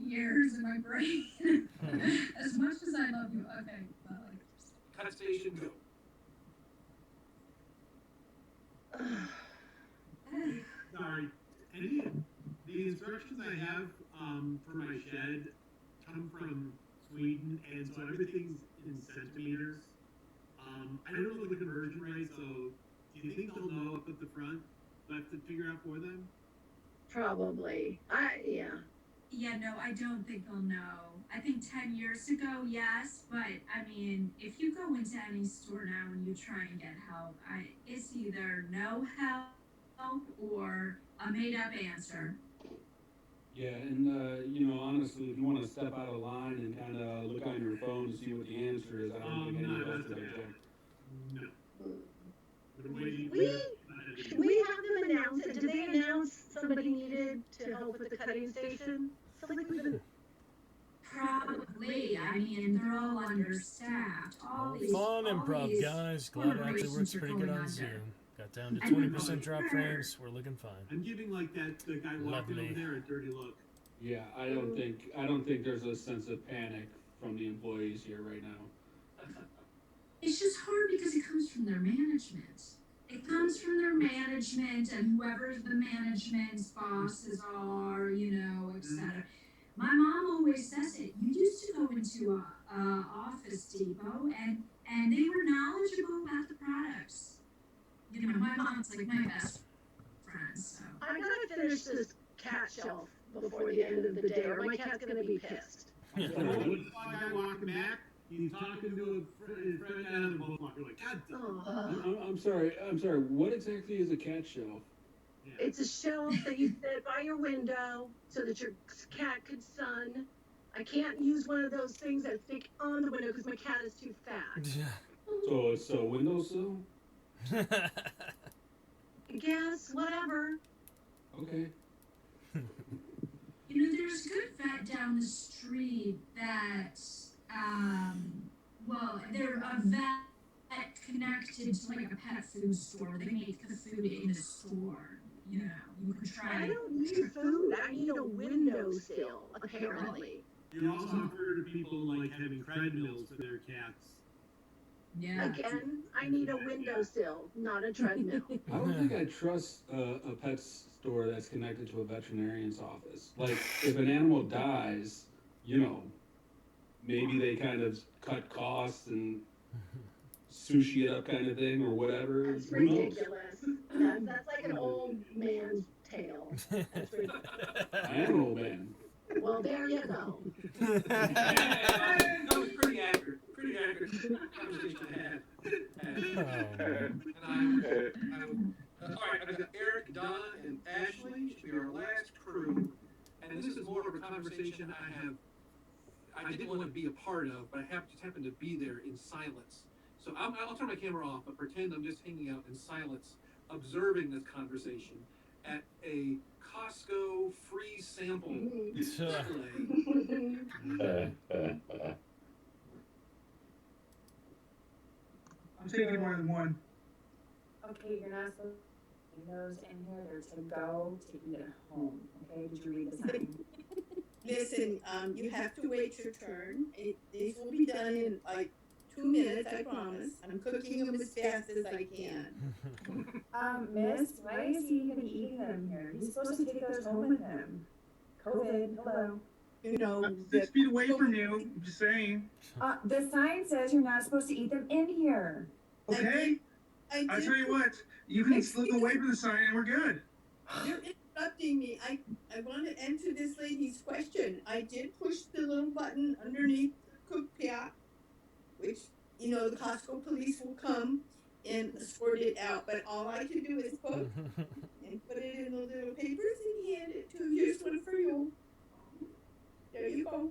ears and my brain. As much as I love you, okay. Cut station, go. Sorry. The instructions I have for my shed come from Sweden, and so everything's in centimeters. I don't know the conversion rate, so do you think they'll know up at the front? Do I have to figure out for them? Probably. Yeah. Yeah, no, I don't think they'll know. I think 10 years ago, yes, but I mean, if you go into any store now and you try and get help, it's either no help or a made-up answer. Yeah, and honestly, if you want to step out of line and kind of look on your phone to see what the answer is, I don't think any of us would check. No. Should we have them announce it? Did they announce somebody needed to help with the cutting station? Probably. I mean, they're all understaffed. All these Fun improv, these guys. Glad it actually works corporations are pretty going good on under. Zoom. Got down to 20% drop frames. We're looking fine. I'm giving like the guy walking Lovely. over there a dirty look. Yeah, I don't think there's a sense of panic from the employees here right now. It's just hard because it comes from their management. It comes from their management and whoever the management's bosses are, etc. My mom always says it. You used to go into a Office Depot and they were knowledgeable about the products. My mom's like my best friend, so. I'm gonna finish this cat shelf before the end of the day, or my cat's gonna be pissed. Guy walking back, he's talking to a friend, and they're both walking like, God damn. I'm sorry. What exactly is a cat shelf? It's a shelf that you set by your window so that your cat could sun. I can't use one of those things that stick on the window because my cat is too fat. So it's a windowsill? I guess, whatever. Okay. There's good vet down the street that, they're a vet connected to like a pet food store. They make the food in the store. You can try. I don't need food. I need a windowsill, apparently. You also have heard of people like having treadmills for their cats. Yeah. Again, I need a windowsill, not a treadmill. I don't think I trust a pet store that's connected to a veterinarian's office. Like, if an animal dies, maybe they kind of cut costs and sushi it up kind of thing or whatever. That's ridiculous. That's like an old man's tale. That's ridiculous. I am an old man. Well, there you go. That was pretty accurate. Pretty accurate conversation I had. All right, I've got Eric, Donna, and Ashley should be our last crew. And this is more of a conversation I didn't want to be a part of, but I just happened to be there in silence. So I'll turn my camera off, but pretend I'm just hanging out in silence, observing this conversation at a Costco free sample display. I'm taking more than one. Okay, you're not supposed to eat those in here. They're to go to eat at home. Okay, did you read the sign? Listen, you have to wait your turn. These will be done in like 2 minutes, I promise. I'm cooking them as fast as I can. Miss, why is he even eating them here? He's supposed to take those home with him. COVID, hello. You know, I'm 6 feet away from you. I'm just saying. The sign says you're not supposed to eat them in here. Okay. I'll tell you what. You can look away from the sign and we're good. You're interrupting me. I want to answer this lady's question. I did push the little button underneath the cook pot, which, you know, the Costco police will come and sort it out. But all I can do is cook and put it in the little papers and hand it to you. Here's one for you. There you go.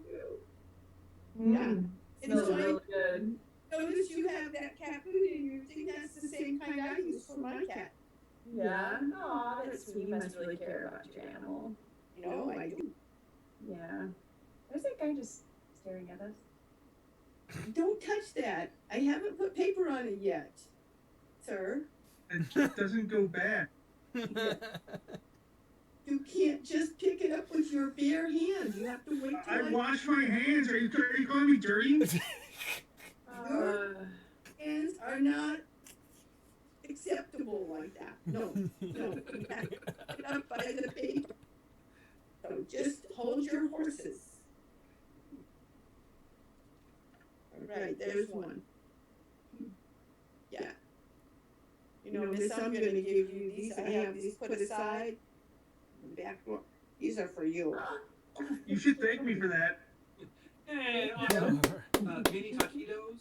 Yeah. Smells really good. Notice you have that cat food in your thing. That's the same kind I use for my cat. Yeah. Aw, that's sweet. You must really care about your animal. You know, I do. Yeah. There's that guy just staring at us. Don't touch that. I haven't put paper on it yet, sir. It doesn't go bad. You can't just pick it up with your bare hands. You have to wait till I wash my hands. Are you calling me dirty? Your hands are not acceptable like that. No, no. You have to pick it up by the paper. So just hold your horses. All right, there's one. Yeah. You know, Miss, I'm going to give you these. I have these put aside. Back one. These are for you. You should thank me for that. Hey, awesome. Mini taquitos.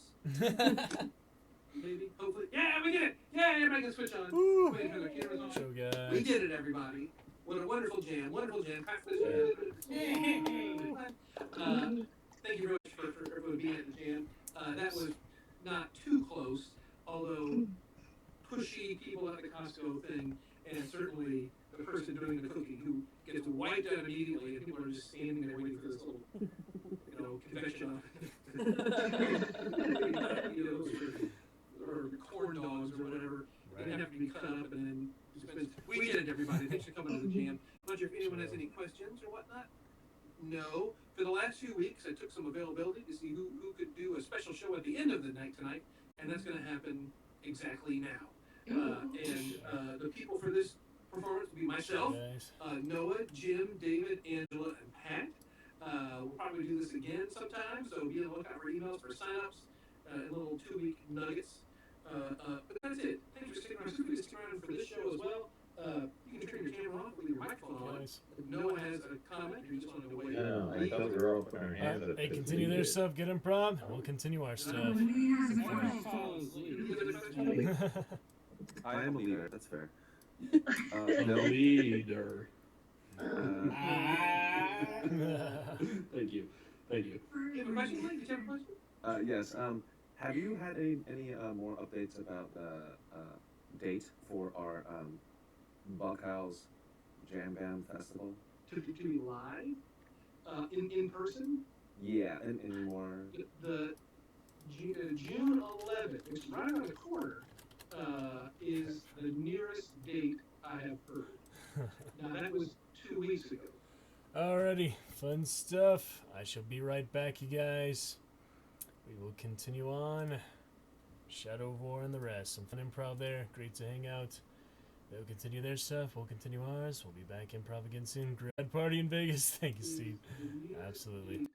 Maybe, hopefully. Yeah, we did it. Yeah, everybody can switch on. Wait for the cameras on. Show guys. We did it, everybody. What a wonderful jam. Wonderful jam. Clap for the jam. Thank you very much for being at the jam. That was not too close, although pushy people at the Costco thing, and certainly the person doing the cooking who gets wiped out immediately, and people are just standing there waiting for this little, you know, confection or corn dogs or whatever. They have to be cut up and then dispensed. We did it, everybody. Thanks for coming to the jam. I'm not sure if anyone has any questions or whatnot. No. For the last few weeks, I took some availability to see who could do a special show at the end of the night tonight, and that's going to happen exactly now. And the people for this performance will be myself, Noah, Jim, David, Angela, and Pat. We'll probably do this again sometime, so be on the lookout for emails for signups and little 2-week nuggets. But that's it. Thanks for sticking around. Feel free to stick around for this show as well. You can turn your camera off with your microphone on. If Noah has a comment, or you just want to wait. No, I thought we were all putting our hands up. They continue their stuff, get improv. We'll continue our stuff. I am a leader. That's fair. No leader. Thank you. Thank you. You have a question, Mike? Did you have a question? Yes. Have you had any more updates about the date for our Buckhouse Jam Band Festival? To be live? In person? Yeah, and any more? The June 11th, which is right around the corner, is the nearest date I have heard. Now, that was 2 weeks ago. Alrighty, fun stuff. I shall be right back, you guys. We will continue on. Shadow War and the rest. Some fun improv there. Great to hang out. They'll continue their stuff. We'll continue ours. We'll be back improv again soon. Grad party in Vegas. Thank you, Steve. Absolutely.